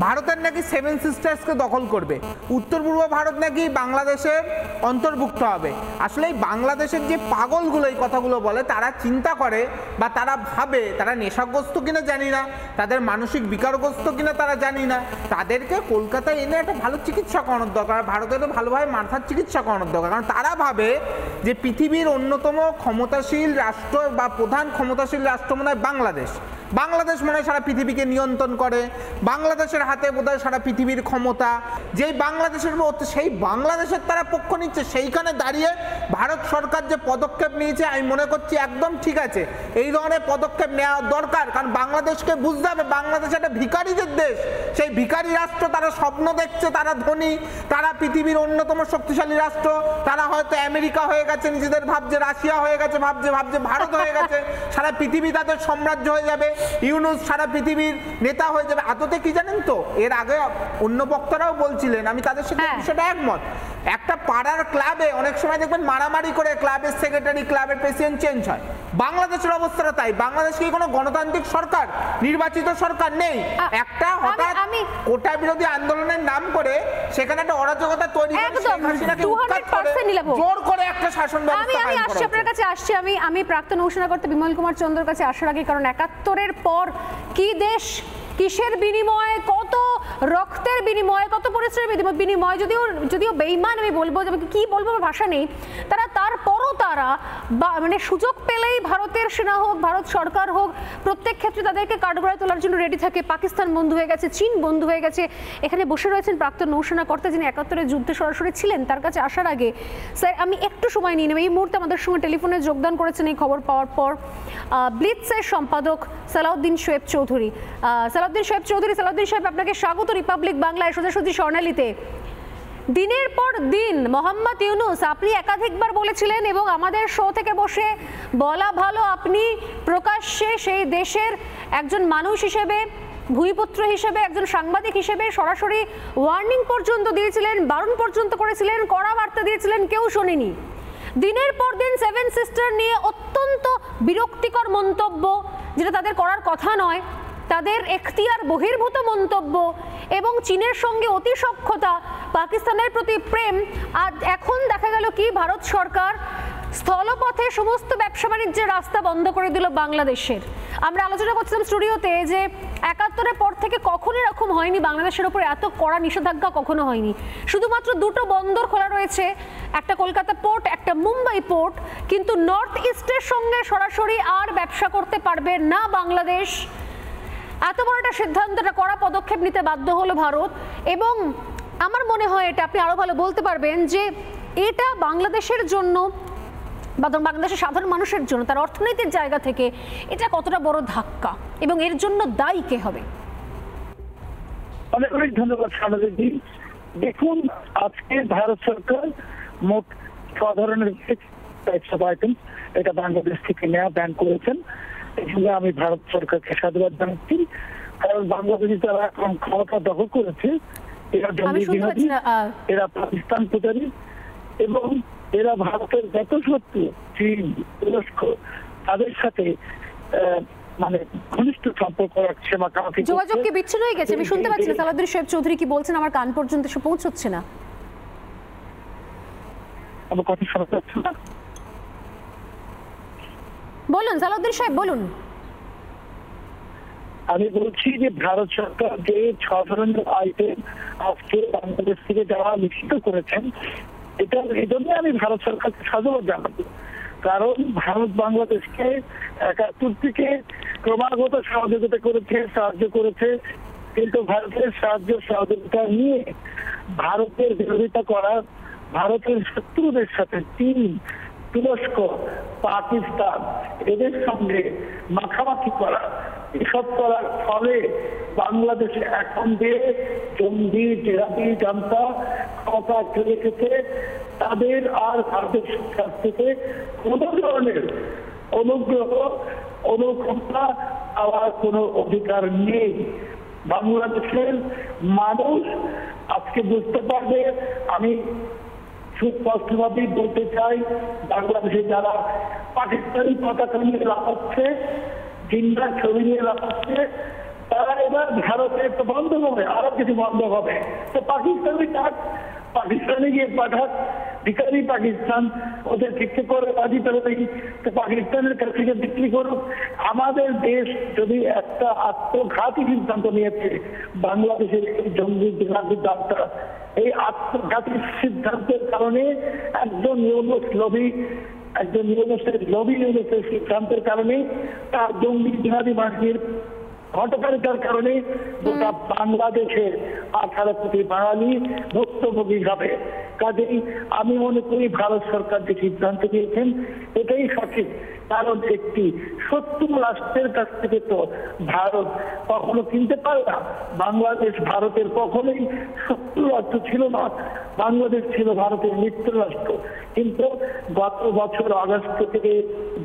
ভারতের নাকি 7 সিস্টার্সকে দখল করবে, উত্তর পূর্ব ভারত নাকি বাংলাদেশের অন্তর্ভুক্ত হবে। আসলে এই বাংলাদেশের যে পাগলগুলো এই কথাগুলো বলে, তারা চিন্তা করে বা তারা ভাবে, তারা নেশাগ্রস্ত কিনা জানি না, তাদের মানসিক বিকারগ্রস্ত কিনা তারা জানি না, তাদেরকে কলকাতায় এনে একটা ভালো চিকিৎসা করানোর দরকার, ভারতে তো ভালোভাবে মাথার চিকিৎসা করানোর দরকার। কারণ তারা ভাবে যে পৃথিবীর অন্যতম ক্ষমতাশীল রাষ্ট্র বা প্রধান ক্ষমতাশীল রাষ্ট্র মনে হয় বাংলাদেশ। বাংলাদেশ মনে হয় সারা পৃথিবীকে নিয়ন্ত্রণ করে, বাংলাদেশের হাতে বোধহয় সারা পৃথিবীর ক্ষমতা। যেই বাংলাদেশের সেই বাংলাদেশের তারা পক্ষ নিচ্ছে, সেইখানে দাঁড়িয়ে ভারত সরকার যে পদক্ষেপ নিয়েছে আমি মনে করছি একদম ঠিক আছে। এই ধরনের পদক্ষেপ নেওয়া দরকার, কারণ বাংলাদেশকে বুঝতে হবে বাংলাদেশ একটা ভিখারিদের দেশ। সেই ভিখারি রাষ্ট্র তারা স্বপ্ন দেখছে, তারা ধনী, তারা পৃথিবীর অন্যতম শক্তিশালী রাষ্ট্র, তারা হয়তো আমেরিকা হয়ে গেছে, নিজেদের ভাবছে রাশিয়া হয়ে গেছে, ভাবছে ভারত হয়ে গেছে, সারা পৃথিবী তাদের সাম্রাজ্য হয়ে যাবে, ইউনুস সারা পৃথিবীর নেতা হয়ে যাবে। আদতে কি জানেন তো, এর আগে অন্য বক্তারাও বলছিলেন, আমি তাদের সাথে সেটা একমত, একটা পাড়ার ক্লাবে অনেক সময় দেখবেন মারামারি করে ক্লাবের সেক্রেটারি, ক্লাবের প্রেসিডেন্ট চেঞ্জ হয়। বাংলাদেশের অবস্থাটা তাই। বাংলাদেশ কি কোনো গণতান্ত্রিক সরকার, নির্বাচিত সরকার নেই। একটা হঠাৎ কোটা বিরোধী আন্দোলনের নাম করে সেখানে একটা অরাজকতা তৈরি করে জোর করে একটা শাসন ব্যবস্থা। আমি আসছি আপনার কাছে, আমি প্রাক্তন নৌসেনাকর্তা বিমল কুমার চন্দ্রের কাছে আসার আগে, কারণ ৭১-এর পর কি দেশ, কিসের বিনিময়ে, কত রক্তের বিনিময়ে, কত পরিশ্রমের বিনিময়ে, যদিও বেঈমান আমি বলবো, কি বলবো ভাষা নেই, তারপরও তারা মানে সুযোগ পেলেই ভারতের সেনা হোক, ভারত সরকার হোক, প্রত্যেক ক্ষেত্রে তাদেরকে কাঠগড়ায় তোলার জন্য রেডি থাকে। পাকিস্তান বন্ধু হয়ে গেছে, চীন বন্ধু হয়ে গেছে। এখানে বসে রয়েছেন প্রাক্তন নৌসেনাকর্তা, যিনি ৭১-এর যুদ্ধে সরাসরি ছিলেন। তার কাছে আসার আগে স্যার আমি একটু সময় নিয়ে নেব। এই মুহূর্তে আমাদের সঙ্গে টেলিফোনে যোগদান করেছেন এই খবর পাওয়ার পর ব্লিটসের সম্পাদক সালাউদ্দিন শোয়েব চৌধুরী। সালাউদ্দিন সাহেব, আপনাকে স্বাগত রিপাবলিক বাংলায়, সোজাসুজি স্বর্ণালীতে। দিনের পর দিন মোহাম্মদ ইউনুস, আপনি একাধিকবার বলেছিলেন এবং আমাদের শো থেকে বসে বলা ভালো, আপনি প্রকাশ্যে সেই দেশের একজন মানুষ হিসেবে, ভূমিপুত্র হিসেবে, একজন সাংবাদিক হিসেবে সরাসরি ওয়ার্নিং পর্যন্ত দিয়েছিলেন, বারণ পর্যন্ত করেছিলেন, কড়া বার্তা দিয়েছিলেন, কেউ শোনেনি। দিনের পর দিন সেভেন সিস্টার নিয়ে অত্যন্ত বিরক্তিকর মন্তব্য, যেটা তাদের করার কথা নয়, তাদের এখতিয়ার বহির্ভূত মন্তব্য এবং চীনের সঙ্গে অতি সখ্যতা, পাকিস্তানের প্রতি প্রেম। আর এখন দেখা গেল কি ভারত সরকার স্থলপথে সমস্ত ব্যবসা বাণিজ্যের রাস্তা বন্ধ করে দিল বাংলাদেশের। আমরা আলোচনা করছিলাম স্টুডিওতে যে ৭১-এর পর থেকে কখনো এরকম হয়নি, বাংলাদেশের উপর এত কড়া নিষেধাজ্ঞা কখনো হয়নি। শুধুমাত্র দুটো বন্দর খোলা রয়েছে, একটা কলকাতা পোর্ট, একটা মুম্বাই পোর্ট, কিন্তু নর্থ ইস্টের সঙ্গে সরাসরি আর ব্যবসা করতে পারবে না বাংলাদেশ। এত বড় একটা সিদ্ধান্ত, একটা কড়া পদক্ষেপ নিতে বাধ্য হলো ভারত। এবং আমার মনে হয় এটা আপনি আরো ভালো বলতে পারবেন যে এটা বাংলাদেশের জন্য বা বাংলাদেশের সাধারণ মানুষের জন্য, তার অর্থনীতির জায়গা থেকে এটা কতটা বড় ধাক্কা এবং এর জন্য দায়ী কে হবে? অনেক অনেক ধন্যবাদ স্বামীজি। দেখুন, আজকে ভারত সরকার মোট 6 ধরনের আইটেম এটা বাংলাদেশ থেকে নেওয়া ব্যান করেছেন। এই জন্য আমি ভারত সরকারকে সাধুবাদ জানাচ্ছি, কারণ বাংলাদেশে যারা এখন ক্ষমতা দখল করেছে এরা জঙ্গি বিরোধী, এরা পাকিস্তান পূজারী এবং এরা ভারতের যত শত্রু চীন, তুরস্ক, তাদের সাথে মানে ঘনিষ্ঠ সম্পর্ক রাখছে। যোগাযোগ কি বিচ্ছিন্ন হয়ে গেছে? আমি শুনতে পাচ্ছি না সালাউদ্দিন শোয়েব চৌধুরী কি বলছেন, আমার কান পর্যন্ত এসে পৌঁছচ্ছে না। আমার কথা শোনা যাচ্ছে না? বলুন সালাউদ্দিন সাহেব, বলুন। আমি বলছি যে ভারত সরকার যে 6 ধরনের আইটেম আজকে বাংলাদেশ থেকে যারা নিশ্চিত করেছেন, এটা এই জন্য আমি ভারত সরকারকে সাধুবাদ জানাবো, কারণ ভারত বাংলাদেশকে ৭১ থেকে ক্রমাগত সাহায্য করেছে, কিন্তু ভারতের সহযোগিতা নিয়ে ভারতের বিরোধিতা করা, ভারতের শত্রুদের সাথে চীন, তুরস্ক, পাকিস্তান এদের সঙ্গে মাখামাখি করা, এসব করার ফলে বাংলাদেশে এখন যে জঙ্গি, জেহাদি, জান্তা ক্ষমতা চলে গেছে, তাদের আর ভারতের কাছ থেকে কোনো ধরনের অনুগ্রহ, অনুকম্পা পাওয়ার কোনো অধিকার নেই। বাংলাদেশের মানুষ আজকে বুঝতে পারবে। আমি সুস্পষ্টভাবেই বলতে চাই, বাংলাদেশে যারা পাকিস্তানি পতাকা নিয়ে লাফাচ্ছে, জিন্দা ছবি নিয়ে লাফাচ্ছে, তারা এবার ভারতে তো বন্ধ হবে, আরো কিছু বন্ধ হবে। তো পাকিস্তানে গিয়ে পাঠাক, ভিখারি পাকিস্তান, ওদের ঠিক করে রাজি পেলেই তো পাকিস্তানের কাছ থেকে বিক্রি করুক। আমাদের দেশ যদি একটা আত্মঘাতী সিদ্ধান্ত নিয়েছে, বাংলাদেশের এই জঙ্গি জেহাদি যাত্রা, এই আত্মঘাতী সিদ্ধান্তের কারণে একজন ইউনুস লোভী একজন ইউনিভার্সিটির লবি ইউনিভার্সিটির সিদ্ধান্তের কারণে, তার জঙ্গি জিহাদি বাহিনীর ঘটকারিতার কারণে গোটা বাংলাদেশের 18 কোটি বাঙালি ভুক্তভোগী হবে। কাজেই আমি মনে করি ভারত সরকার যে সিদ্ধান্ত নিয়েছেন এটাই সঠিক। কারণ একটি শত্রু রাষ্ট্রের কাছ থেকে তো ভারত কখনো কিনতে পারে না। বাংলাদেশ ভারতের কখনোই শত্রু রাষ্ট্র ছিল না, বাংলাদেশ ছিল ভারতের মিত্র রাষ্ট্র। কিন্তু গত বছর আগস্ট থেকে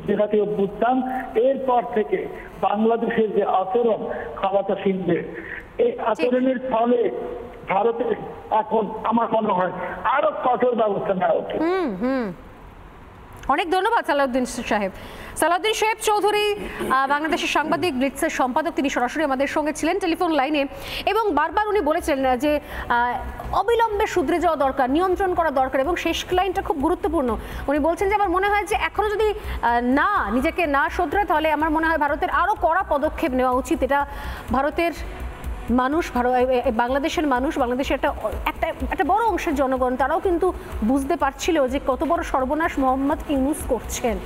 জিহাদি অভ্যুত্থান, এরপর থেকে বাংলাদেশের যে আচরণ ক্ষমতাসীনদের, এই আচরণের ফলে ভারতের এখন আমার মনে হয় আরো কঠোর ব্যবস্থা নেওয়া উচিত। অনেক ধন্যবাদ সালাউদ্দিন সাহেব। সালাউদ্দিন সাহেব চৌধুরী বাংলাদেশের সাংবাদিক, ব্লিটজের সম্পাদক, তিনি সরাসরি আমাদের সঙ্গে ছিলেন টেলিফোন লাইনে এবং বারবার উনি বলেছিলেন যে অবিলম্বে শুধরে যাওয়া দরকার, নিয়ন্ত্রণ করা দরকার এবং শেষ লাইনটা খুব গুরুত্বপূর্ণ। উনি বলছেন যে আমার মনে হয় যে এখনো যদি নিজেকে না শোধরায় তাহলে আমার মনে হয় ভারতের আরও কড়া পদক্ষেপ নেওয়া উচিত। এটা ভারতের মানুষ, বাংলাদেশের মানুষ, বাংলাদেশের একটা বড় অংশের জনগণ তারাও কিন্তু বুঝতে পারছিল যে কত বড় সর্বনাশ মোহাম্মদ ইউনূস করছেন,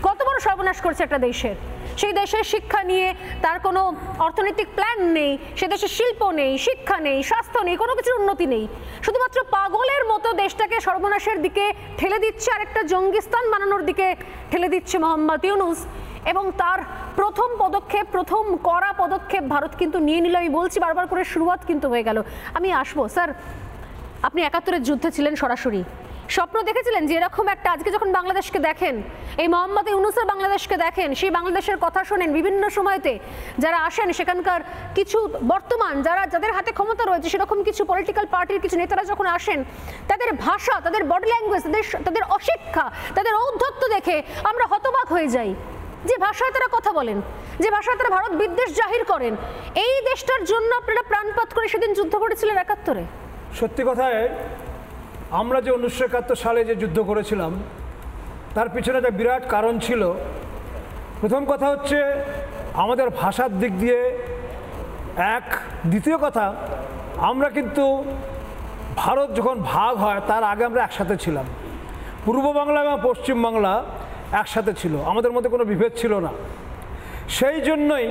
কত বড় সর্বনাশ করছে একটা দেশের। সেই দেশের শিক্ষা নিয়ে তার কোনো অর্থনৈতিক প্ল্যান নেই, সে দেশের শিল্প নেই, শিক্ষা নেই, স্বাস্থ্য নেই, কোনো কিছুর উন্নতি নেই। শুধুমাত্র পাগলের মতো দেশটাকে সর্বনাশের দিকে ঠেলে দিচ্ছে, আর একটা জঙ্গিস্তান বানানোর দিকে ঠেলে দিচ্ছে মোহাম্মদ ইউনূস। এবং তার প্রথম পদক্ষেপ, প্রথম কড়া পদক্ষেপ ভারত কিন্তু নিয়ে নিল। আমি বলছি বারবার করে, শুরুয়াত কিন্তু হয়ে গেল। আমি আসবো স্যার, আপনি 71-এর যুদ্ধে ছিলেন সরাসরি, স্বপ্ন দেখেছিলেন যে এরকম একটা, আজকে যখন বাংলাদেশকে দেখেন, এই মোহাম্মদ ইউনূসের বাংলাদেশকে দেখেন, সেই বাংলাদেশের কথা শোনেন বিভিন্ন সময়তে যারা আসেন, সেখানকার কিছু বর্তমান যাদের হাতে ক্ষমতা রয়েছে সেরকম কিছু পলিটিক্যাল পার্টির কিছু নেতারা যখন আসেন, তাদের ভাষা, তাদের বডি ল্যাঙ্গুয়েজ, তাদের অশিক্ষা, তাদের ঔদ্ধত্য দেখে আমরা হতবাক হয়ে যাই। যে ভাষায় তারা কথা বলেন, যে ভাষায় তারা ভারত বিদ্বেষ জাহির করেন, এই দেশটার জন্য আপনারা প্রাণপাত করে সেদিন যুদ্ধ করেছিলেন 71-এ। সত্যি কথায় আমরা যে 1971 সালে যে যুদ্ধ করেছিলাম তার পিছনে একটা বিরাট কারণ ছিল। প্রথম কথা হচ্ছে আমাদের ভাষার দিক দিয়ে এক, দ্বিতীয় কথা আমরা কিন্তু ভারত যখন ভাগ হয় তার আগে আমরা একসাথে ছিলাম, পূর্ব বাংলা এবং পশ্চিম বাংলা একসাথে ছিল, আমাদের মধ্যে কোনো বিভেদ ছিল না। সেই জন্যই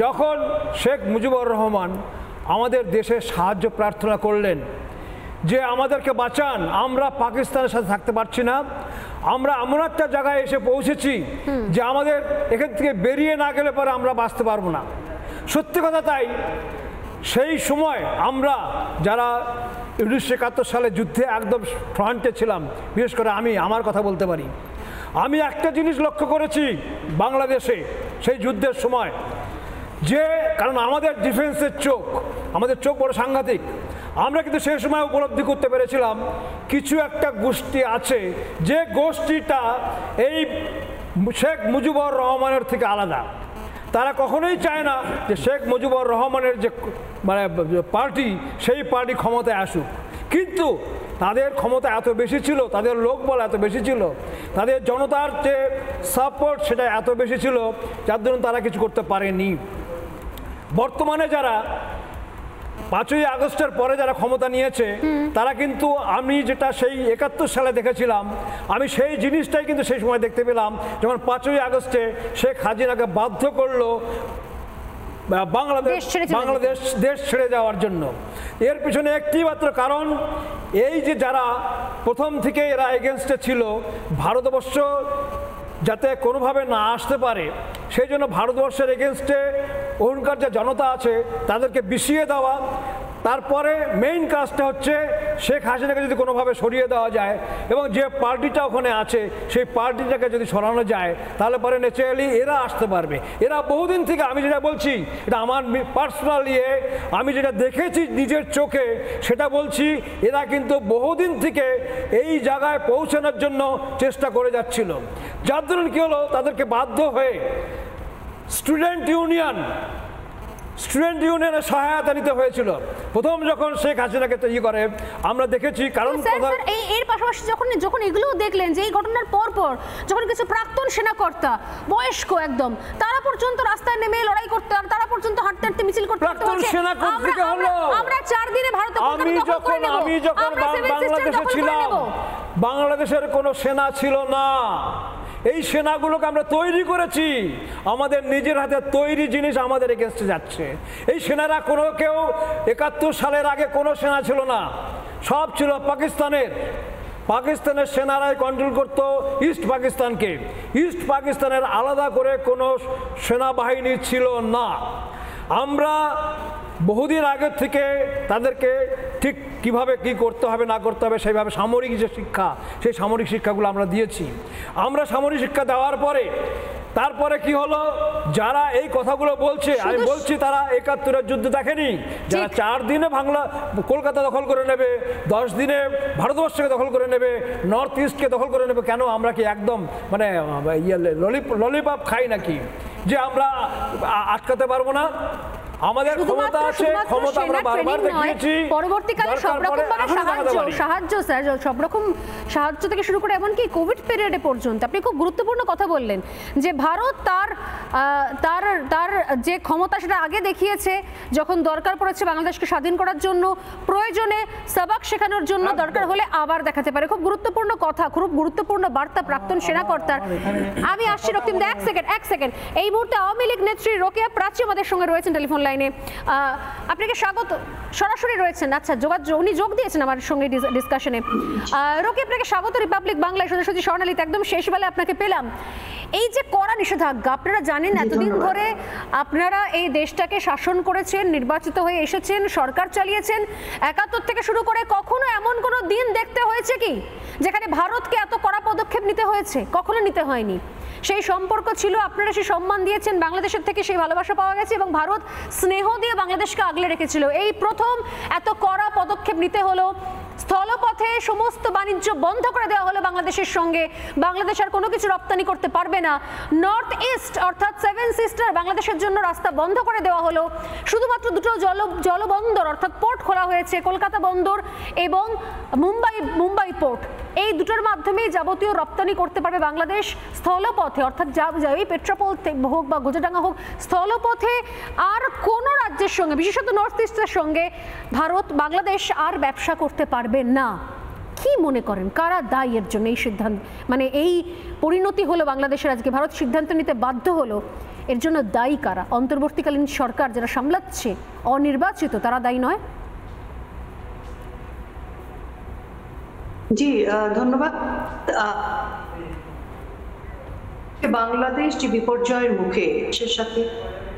যখন শেখ মুজিবুর রহমান আমাদের দেশে সাহায্য প্রার্থনা করলেন যে আমাদেরকে বাঁচান, আমরা পাকিস্তানের সাথে থাকতে পারছি না, আমরা এমন একটা জায়গায় এসে পৌঁছেছি যে আমাদের এখান থেকে বেরিয়ে না গেলে পরে আমরা বাঁচতে পারবো না। সত্যি কথা তাই, সেই সময় আমরা যারা 1971 সালে যুদ্ধে একদম ফ্রন্টে ছিলাম, বিশেষ করে আমার কথা বলতে পারি, আমি একটা জিনিস লক্ষ্য করেছি বাংলাদেশে সেই যুদ্ধের সময়, যে কারণ আমাদের ডিফেন্সের চোখ, আমাদের চোখ বড় সাংঘাতিক, আমরা কিন্তু সেই সময় উপলব্ধি করতে পেরেছিলাম কিছু একটা গোষ্ঠী আছে যে গোষ্ঠীটা এই শেখ মুজিবুর রহমানের থেকে আলাদা। তারা কখনোই চায় না যে শেখ মুজিবুর রহমানের যে পার্টি, সেই পার্টি ক্ষমতায় আসুক, কিন্তু তাদের ক্ষমতা এত বেশি ছিল, তাদের লোকবল এত বেশি ছিল, তাদের জনতার যে সাপোর্ট সেটা এত বেশি ছিল, যার জন্য তারা কিছু করতে পারেনি। বর্তমানে যারা 5ই আগস্টের পরে যারা ক্ষমতা নিয়েছে তারা কিন্তু, আমি যেটা সেই 71 সালে দেখেছিলাম, আমি সেই জিনিসটাই কিন্তু সেই সময় দেখতে পেলাম যখন 5ই আগস্টে শেখ হাসিনাকে বাধ্য করলো বাংলাদেশ দেশ ছেড়ে যাওয়ার জন্য। এর পিছনে একটি মাত্র কারণ, এই যে যারা প্রথম থেকে এরা এগেনস্টে ছিল ভারতবর্ষ যাতে কোনোভাবে না আসতে পারে, সেই জন্য ভারতবর্ষের এগেনস্টে ওখানকার যে জনতা আছে তাদেরকে বিষিয়ে দেওয়া। তারপরে মেইন কাজটা হচ্ছে শেখ হাসিনাকে যদি কোনোভাবে সরিয়ে দেওয়া যায় এবং যে পার্টিটা ওখানে আছে সেই পার্টিটাকে যদি সরানো যায় তাহলে পরে ন্যাচারালি এরা আসতে পারবে। এরা বহুদিন থেকে, আমি যেটা বলছি এটা আমার পার্সোনাল আমি যেটা দেখেছি নিজের চোখে সেটা বলছি, এরা কিন্তু বহুদিন থেকে এই জায়গায় পৌঁছানোর জন্য চেষ্টা করে যাচ্ছিল, যার জন্য কী হলো, তাদেরকে বাধ্য হয়ে স্টুডেন্ট ইউনিয়নের সহায়তা নিতে হয়েছিল প্রথম যখন শেখ হাসিনাকে তৈরি করে। আমরা দেখেছি, কারণ এর পাশাপাশি যখন এগুলো দেখলেন যে এই ঘটনার পর যখন কিছু প্রাক্তন সেনাকর্তা, বয়স্ক একদম, তারা পর্যন্ত রাস্তায় নেমে লড়াই করতে, তারা পর্যন্ত হাঁটতে হাঁটতে মিছিল করতে, আমরা 4 দিনে ভারত, আমি যখন বাংলাদেশে ছিলাম বাংলাদেশের কোনো সেনা ছিল না, এই সেনাগুলোকে আমরা তৈরি করেছি, আমাদের নিজের হাতে তৈরি জিনিস আমাদের এগেনস্টে যাচ্ছে। এই সেনারা কোনো কেউ 71 সালের আগে কোনো সেনা ছিল না, সব ছিল পাকিস্তানের সেনারাই কন্ট্রোল করতো ইস্ট পাকিস্তানকে। ইস্ট পাকিস্তানের আলাদা করে কোনো সেনাবাহিনী ছিল না। আমরা বহুদিন আগের থেকে তাদেরকে ঠিক কিভাবে কি করতে হবে না করতে হবে সেইভাবে সামরিক যে শিক্ষা, সেই সামরিক শিক্ষাগুলো আমরা দিয়েছি। আমরা সামরিক শিক্ষা দেওয়ার পরে তারপরে কি হলো, যারা এই কথাগুলো বলছে, আমি বলছি তারা 71-এর যুদ্ধ দেখেনি। যারা 4 দিনে বাংলা কলকাতা দখল করে নেবে, 10 দিনে ভারতবর্ষকে দখল করে নেবে, নর্থ ইস্টকে দখল করে নেবে, কেন আমরা কি একদম মানে ললিপপ খাই নাকি যে আমরা আটকাতে পারবো না? আমাদের ক্ষমতা আছে, ক্ষমতা আমরা বারবার দেখিয়েছি। পরবর্তীকালে সব রকম সাহায্য স্যার, সব রকম সাহায্য থেকে শুরু করে এমনকি কোভিড পিরিয়ডে পর্যন্ত আপনি খুব গুরুত্বপূর্ণ কথা বললেন যে ভারত তার যে ক্ষমতা সেটা আগে দেখিয়েছে, যখন দরকার পড়েছে বাংলাদেশকে স্বাধীন করার জন্য, প্রয়োজনে সবাক শেখানোর জন্য, দরকার হলে আবার দেখাতে পারে। খুব গুরুত্বপূর্ণ কথা, খুব গুরুত্বপূর্ণ বার্তা প্রাক্তন সেনাকর্তার। আমি আসছি রক্তিম দা, এক সেকেন্ড। এই মুহূর্তে আওয়ামী লীগ নেত্রী রোকেয়া প্রাচী আমাদের সঙ্গে রয়েছেন টেলিফোন লাইনে। আপনাকে স্বাগত, সরাসরি রয়েছেন। আচ্ছা, উনি যোগ দিয়েছেন আমার সঙ্গে ডিসকাশনে। রোকেয়া, আপনাকে স্বাগত রিপাবলিক বাংলায়। সোজাসুজি স্বর্ণালীতে একদম শেষ বেলায় আপনাকে পেলাম। এই যে কড়া নিষেধাজ্ঞা, আপনারা জানেন এতদিন ধরে আপনারা এই দেশটাকে শাসন করেছেন, নির্বাচিত হয়ে এসেছেন, সরকার চালিয়েছেন। 71 থেকে শুরু করে কখনো এমন কোনো দিন দেখতে হয়েছে কি যেখানে ভারতকে এত কড়া পদক্ষেপ নিতে হয়েছে? কখনো নিতে হয়নি। সেই সম্পর্ক ছিল, আপনারা সেই সম্মান দিয়েছেন, বাংলাদেশের থেকে সেই ভালোবাসা পাওয়া গেছে এবং ভারত স্নেহ দিয়ে বাংলাদেশকে আগলে রেখেছিল। এই প্রথম এত কড়া পদক্ষেপ নিতে হলো, স্থলপথে সমস্ত বাণিজ্য বন্ধ করে দেওয়া হলো বাংলাদেশের সঙ্গে, বাংলাদেশ আর কোনো কিছু রপ্তানি করতে পারবে না। নর্থ ইস্ট অর্থাৎ 7 সিস্টার বাংলাদেশের জন্য রাস্তা বন্ধ করে দেওয়া হলো। শুধুমাত্র দুটো জলবন্দর অর্থাৎ পোর্ট খোলা হয়েছে, কলকাতা বন্দর এবং মুম্বাই পোর্ট। এই দুটোর মাধ্যমেই যাবতীয় রপ্তানি করতে পারবে বাংলাদেশ স্থলপথে, অর্থাৎ এই পেট্রাপোল হোক বা গোজাডাঙ্গা হোক, স্থলপথে আর কোনো রাজ্যের সঙ্গে, বিশেষত নর্থ ইস্টের সঙ্গে বাংলাদেশ আর ব্যবসা করতে পারবে না। কি মনে করেন কারা দায়ী এর জন্য? এই সিদ্ধান্ত মানে এই পরিণতি হলো বাংলাদেশের, আজকে ভারত সিদ্ধান্ত নিতে বাধ্য হলো, এর জন্য দায়ী কারা? অন্তর্বর্তীকালীন সরকার যারা সামলাচ্ছে, অনির্বাচিত, তারা দায়ী নয়? জি ধন্যবাদ। বাংলাদেশ যে বিপর্যয়ের মুখে, সে সাথে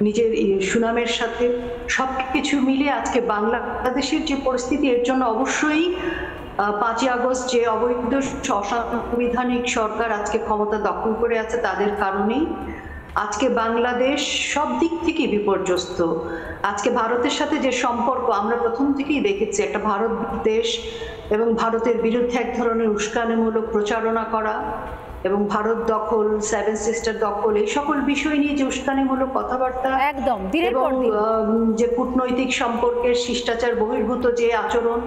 নিজের সুনামের সাথে সবকিছু মিলে আজকে বাংলাদেশের যে পরিস্থিতি, এর জন্য অবশ্যই 5ই আগস্ট যে অবৈধ অসাংবিধানিক সরকার আজকে ক্ষমতা দখল করে আছে, তাদের কারণেই আজকে বাংলাদেশ সব দিক থেকে বিপর্যস্ত। আজকে ভারতের সাথে যে সম্পর্ক আমরা প্রথম থেকেই দেখেছি, একটা ভারত দেশ এবং ভারতের বিরুদ্ধে এক ধরনের উস্কানিমূলক প্রচারণা করা এবং ভারত দখল, 7 সিস্টার দখল, এই সকল বিষয় নিয়ে যে উস্কানিমূলক কথাবার্তা একদম এবং যে কূটনৈতিক সম্পর্কের শিষ্টাচার বহির্ভূত যে আচরণ,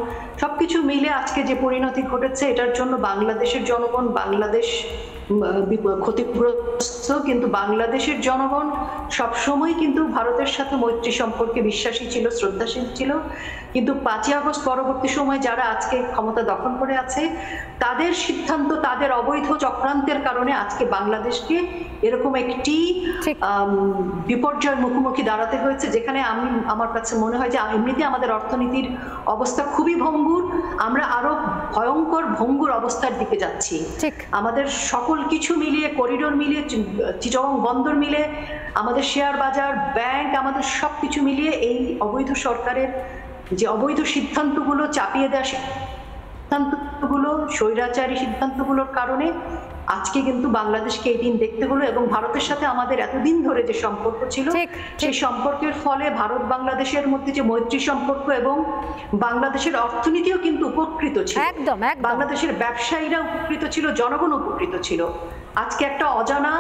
সবকিছু মিলে আজকে যে পরিণতি ঘটেছে, এটার জন্য বাংলাদেশের জনগণ, বাংলাদেশ ক্ষতিগ্রস্ত। কিন্তু বাংলাদেশের জনগণ সবসময় কিন্তু ভারতের সাথে মৈত্রী সম্পর্কে বিশ্বাসী ছিল, শ্রদ্ধাশীল ছিল। কিন্তু 5ই আগস্ট পরবর্তী সময় যারা আজকে ক্ষমতা দখল করে আছে, তাদের সিদ্ধান্ত, তাদের অবৈধ চক্রান্তের কারণে আজকে বাংলাদেশকে এরকম একটি বিপর্যয়ের মুখোমুখি দাঁড়াতে হয়েছে, যেখানে আমার কাছে মনে হয় যে এমনিতে আমাদের অর্থনীতির অবস্থা খুবই ভঙ্গুর, আমরা আরো ভয়ঙ্কর ভঙ্গুর অবস্থার দিকে যাচ্ছি। আমাদের সকল কিছু মিলিয়ে, করিডোর মিলিয়ে, চিটাগং বন্দর মিলে, আমাদের শেয়ার বাজার, ব্যাংক, আমাদের সবকিছু মিলিয়ে এই অবৈধ সরকারের যে অবৈধ সিদ্ধান্তগুলো, চাপিয়ে দেওয়া সিদ্ধান্তগুলো, স্বৈরাচারী সিদ্ধান্তগুলোর কারণে আজকে কিন্তু বাংলাদেশকে এই দিন দেখতে হলো। এবং ভারতের সাথে আমাদের এতদিন ধরে যে সম্পর্ক ছিল, সেই সম্পর্কের ফলে ভারত বাংলাদেশের মধ্যে যে মৈত্রী সম্পর্ক এবং বাংলাদেশের অর্থনীতিও কিন্তু উপকৃত ছিল, বাংলাদেশের ব্যবসায়ীরা উপকৃত ছিল, জনগণ উপকৃত ছিল। আজকে একটা অজানা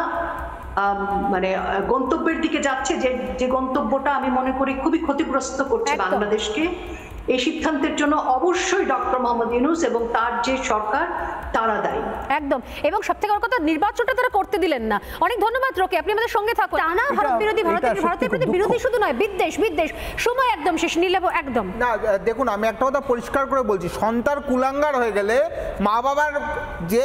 মানে গন্তব্যের দিকে যাচ্ছে, যে গন্তব্যটা আমি মনে করি খুবই ক্ষতিগ্রস্ত করছে বাংলাদেশকে। এই সিদ্ধান্তের জন্য অবশ্যই ডক্টর মোহাম্মদ ইউনূস এবং তার যে সরকার, তারা দায়ী। একদম। এবং সবথেকে বড় কথা, নির্বাচনটা তারা করতে দিলেন না। অনেক ধন্যবাদ রোকে, আপনি আমাদের সঙ্গে থাকুন। টানা ভারত বিরোধী, ভারতের প্রতি বিরোধী শুধু নয়, বিদ্বেষ। সময় একদম শেষ, নীলাভ একদম না। দেখুন, আমি একটা কথা পরিষ্কার করে বলছি, সন্তান কুলাঙ্গার হয়ে গেলে মা বাবার যে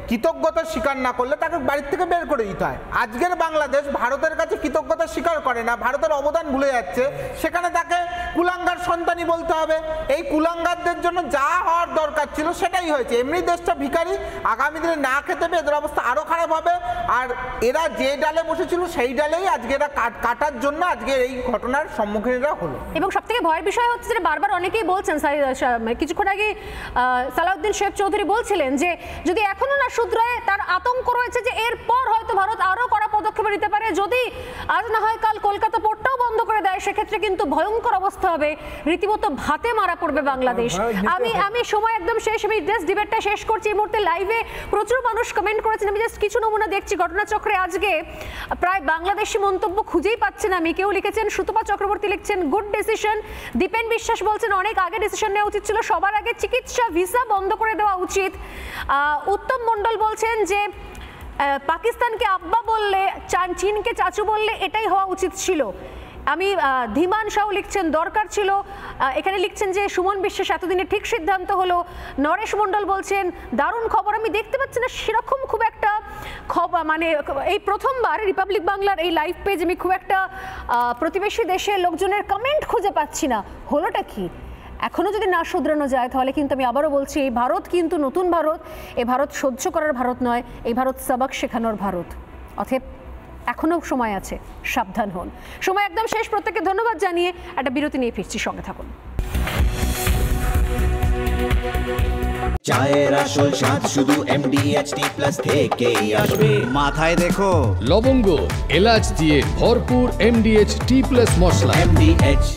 কৃতজ্ঞতা স্বীকার না করলে তাকে বাড়ির থেকে বের করে দিতে হয়। আজকের বাংলাদেশ ভারতের কাছে কৃতজ্ঞতা স্বীকার করে না, ভারতের অবদান ভুলে যাচ্ছে, সেখানে তাকে কুলাঙ্গার সন্তানই বলতে হবে। এই কুলাঙ্গারদের জন্য যা হওয়ার দরকার ছিল সেটাই হয়েছে। এমনি দেশটা ভিখারি, আগামী দিনে না খেতে পেয়ে এদের অবস্থা আরো খারাপ হবে। আর এরা যে ডালে বসেছিল সেই ডালেই আজকে এরা কাটার জন্য আজকে এই ঘটনার সম্মুখীন এরা হলো। এবং সবথেকে ভয়ের বিষয় হচ্ছে যে বারবার অনেকেই বলছেন, কিছুক্ষণ আগে সালাউদ্দিন শেখ চৌধুরী বলছিলেন যে যদি এখনো না শুধরায়, তার আতঙ্ক রয়েছে যে এরপর হয়তো ভারত আরো কড়া পদক্ষেপ নিতে পারে। যদি আজ না হয় কাল কলকাতা পোর্টটাও বন্ধ করে দেয়, সেক্ষেত্রে কিন্তু ভয়ঙ্কর অবস্থা হবে, রীতিমতো ভাতে মারা পড়বে বাংলাদেশ। আমি সময় একদম শেষ, আমি জাস্ট ডিবেটটা শেষ করছি। এই মুহূর্তে লাইভে প্রচুর মানুষ কমেন্ট করেছেন, আমি জাস্ট কিছু নমুনা দেখছি। ঘটনাচক্রে আজকে প্রায় বাংলাদেশি মন্তব্য খুঁজেই পাচ্ছেন আমি। কেউ লিখেছেন, সুতপা চক্রবর্তী লিখছেন গুড ডিসিশন। দীপেন বিশ্বাস বলছেন অনেক আগে ডিসিশন নেওয়া উচিত ছিল, সবার আগে চিকিৎসা ভিসা বন্ধ করে দেওয়া উচিত। উত্তম মণ্ডল বলছেন যে পাকিস্তানকে আব্বা বললে, চীনকে চাচু বললে এটাই হওয়া উচিত ছিল। আমি ধীমান সাউ লিখছেন দরকার ছিল। এখানে লিখছেন যে সুমন বিশ্বাস এতদিনে ঠিক সিদ্ধান্ত হলো। নরেশ মণ্ডল বলছেন দারুণ খবর। আমি দেখতে পাচ্ছি না সেরকম খুব একটা খবর, মানে এই প্রথমবার রিপাবলিক বাংলার এই লাইভ পেজ আমি খুব একটা প্রতিবেশী দেশের লোকজনের কমেন্ট খুঁজে পাচ্ছি না। হলোটা কি? এখনো যদি না শুধরানো যায় তাহলে কিন্তু আমি আবারও বলছি, এই ভারত কিন্তু নতুন ভারত, এই ভারত সহ্য করার ভারত নয়, এই ভারত সবক শেখানোর ভারত। অতএব এখনো সময় আছে, সাবধান হন। সময় একদম শেষ, প্রত্যেককে ধন্যবাদ জানিয়ে একটা বিরতি নিয়ে ফিরছি, সঙ্গে থাকুন। চায়ের আসল স্বাদ শুধু MDHT+ থেকেই আসবে। মাথায় দেখো লবঙ্গ এলাচ দিয়ে ভরপুর MDHT+ মশলা। MDH